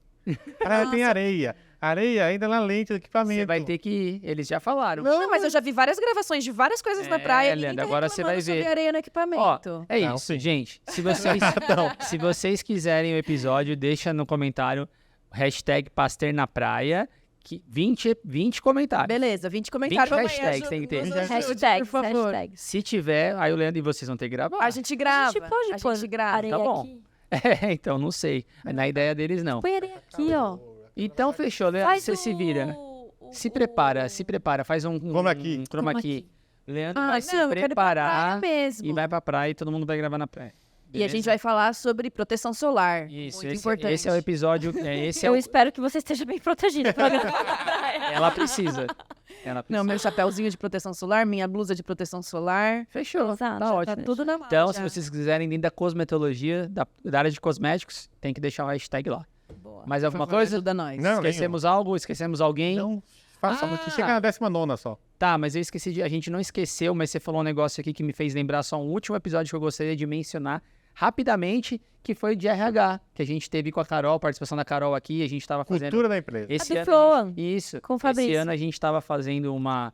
praia tem areia. Areia ainda na lente do equipamento. Você vai ter que ir. Eles já falaram. Não, mas eu já vi várias gravações de várias coisas na praia. E Leandro, ninguém tá agora você vai reclamando sobre ver. areia no Ó, equipamento. é Não, isso, sim. gente. Se vocês quiserem o episódio, deixa no comentário hashtag Pastel na praia, 20 comentários. Beleza, 20 20 comentários. Vamos aí, hashtags ajuda- tem que ter. nos ajude, Hashtags, por favor. hashtags. Se tiver, aí o Leandro e vocês vão ter que gravar. A gente grava. A gente pode a pôr gente grava. areia Tá bom. aqui. Então, não sei. Na ideia deles, não. Põe areia aqui, ó. Então, fechou, Leandro. Faz Você se vira. Se prepara. Faz um Chroma key. chroma key. Leandro Ah, vai não, se eu quero ir pra preparar praia mesmo. e vai pra praia e todo mundo vai gravar na praia. E a gente Beleza? vai falar sobre proteção solar. Isso, Muito esse, importante. esse é o episódio. Esse é Eu o... espero que você esteja bem protegida. Ela precisa. Ela precisa. Não, meu chapéuzinho de proteção solar, minha blusa de proteção solar. Fechou. Exato, Tá já ótimo. Tá tudo na mão. Então, já. se vocês quiserem dentro da cosmetologia, da área de cosméticos, tem que deixar o hashtag lá. Boa. Mais alguma Por favor, coisa? ajuda nós. Não, Esquecemos algo? Esquecemos alguém? Não, faça Ah! chega na 19ª só. Tá, mas eu esqueci de... A gente não esqueceu, mas você falou um negócio aqui que me fez lembrar só um último episódio que eu gostaria de mencionar rapidamente, que foi o de RH, que a gente teve com a Carol, participação da Carol aqui, a gente tava fazendo... Cultura da empresa. Esse do ano, Flow. Isso. Com o Esse Fabrício. ano a gente estava fazendo uma...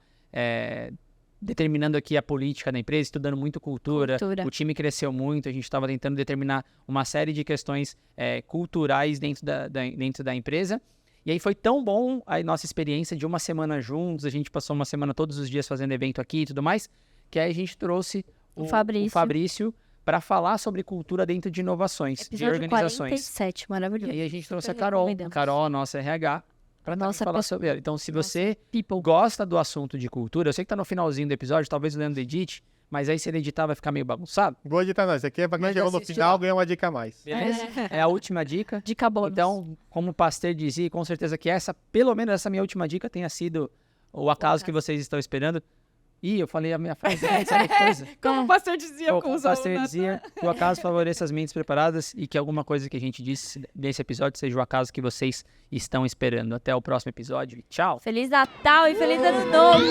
determinando aqui a política da empresa, estudando muito cultura. Cultura. O time cresceu muito, a gente estava tentando determinar uma série de questões culturais dentro da empresa. E aí foi tão bom a nossa experiência de uma semana juntos, a gente passou uma semana todos os dias fazendo evento aqui e tudo mais, que aí a gente trouxe O Fabrício. para falar sobre cultura dentro de inovações, de Episódio organizações. 47, E maravilhoso. aí a gente trouxe a Super Carol, recomendamos. nossa RH, para Nossa falar pessoa. sobre ela. Então, se você gosta do assunto de cultura, eu sei que tá no finalzinho do episódio, talvez o Leandro edite, mas aí se ele editar vai ficar meio bagunçado. Vou editar não. Isso aqui é pra quem Mas chegou no assiste final lá. ganhar uma dica a mais. Beleza? É a última dica. Dica bônus. Então, como o Pasteur dizia, com certeza que pelo menos essa minha última dica tenha sido o acaso que vocês estão esperando. Ih, eu falei a minha frase antes, olha que coisa. Como o pastor dizia, Como o Pasteur dizia, que o acaso favoreça as mentes preparadas e que alguma coisa que a gente disse nesse episódio seja o acaso que vocês estão esperando. Até o próximo episódio e tchau! Feliz Natal e Feliz Ano Novo!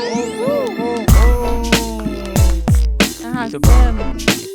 Muito bom. Arrasamos.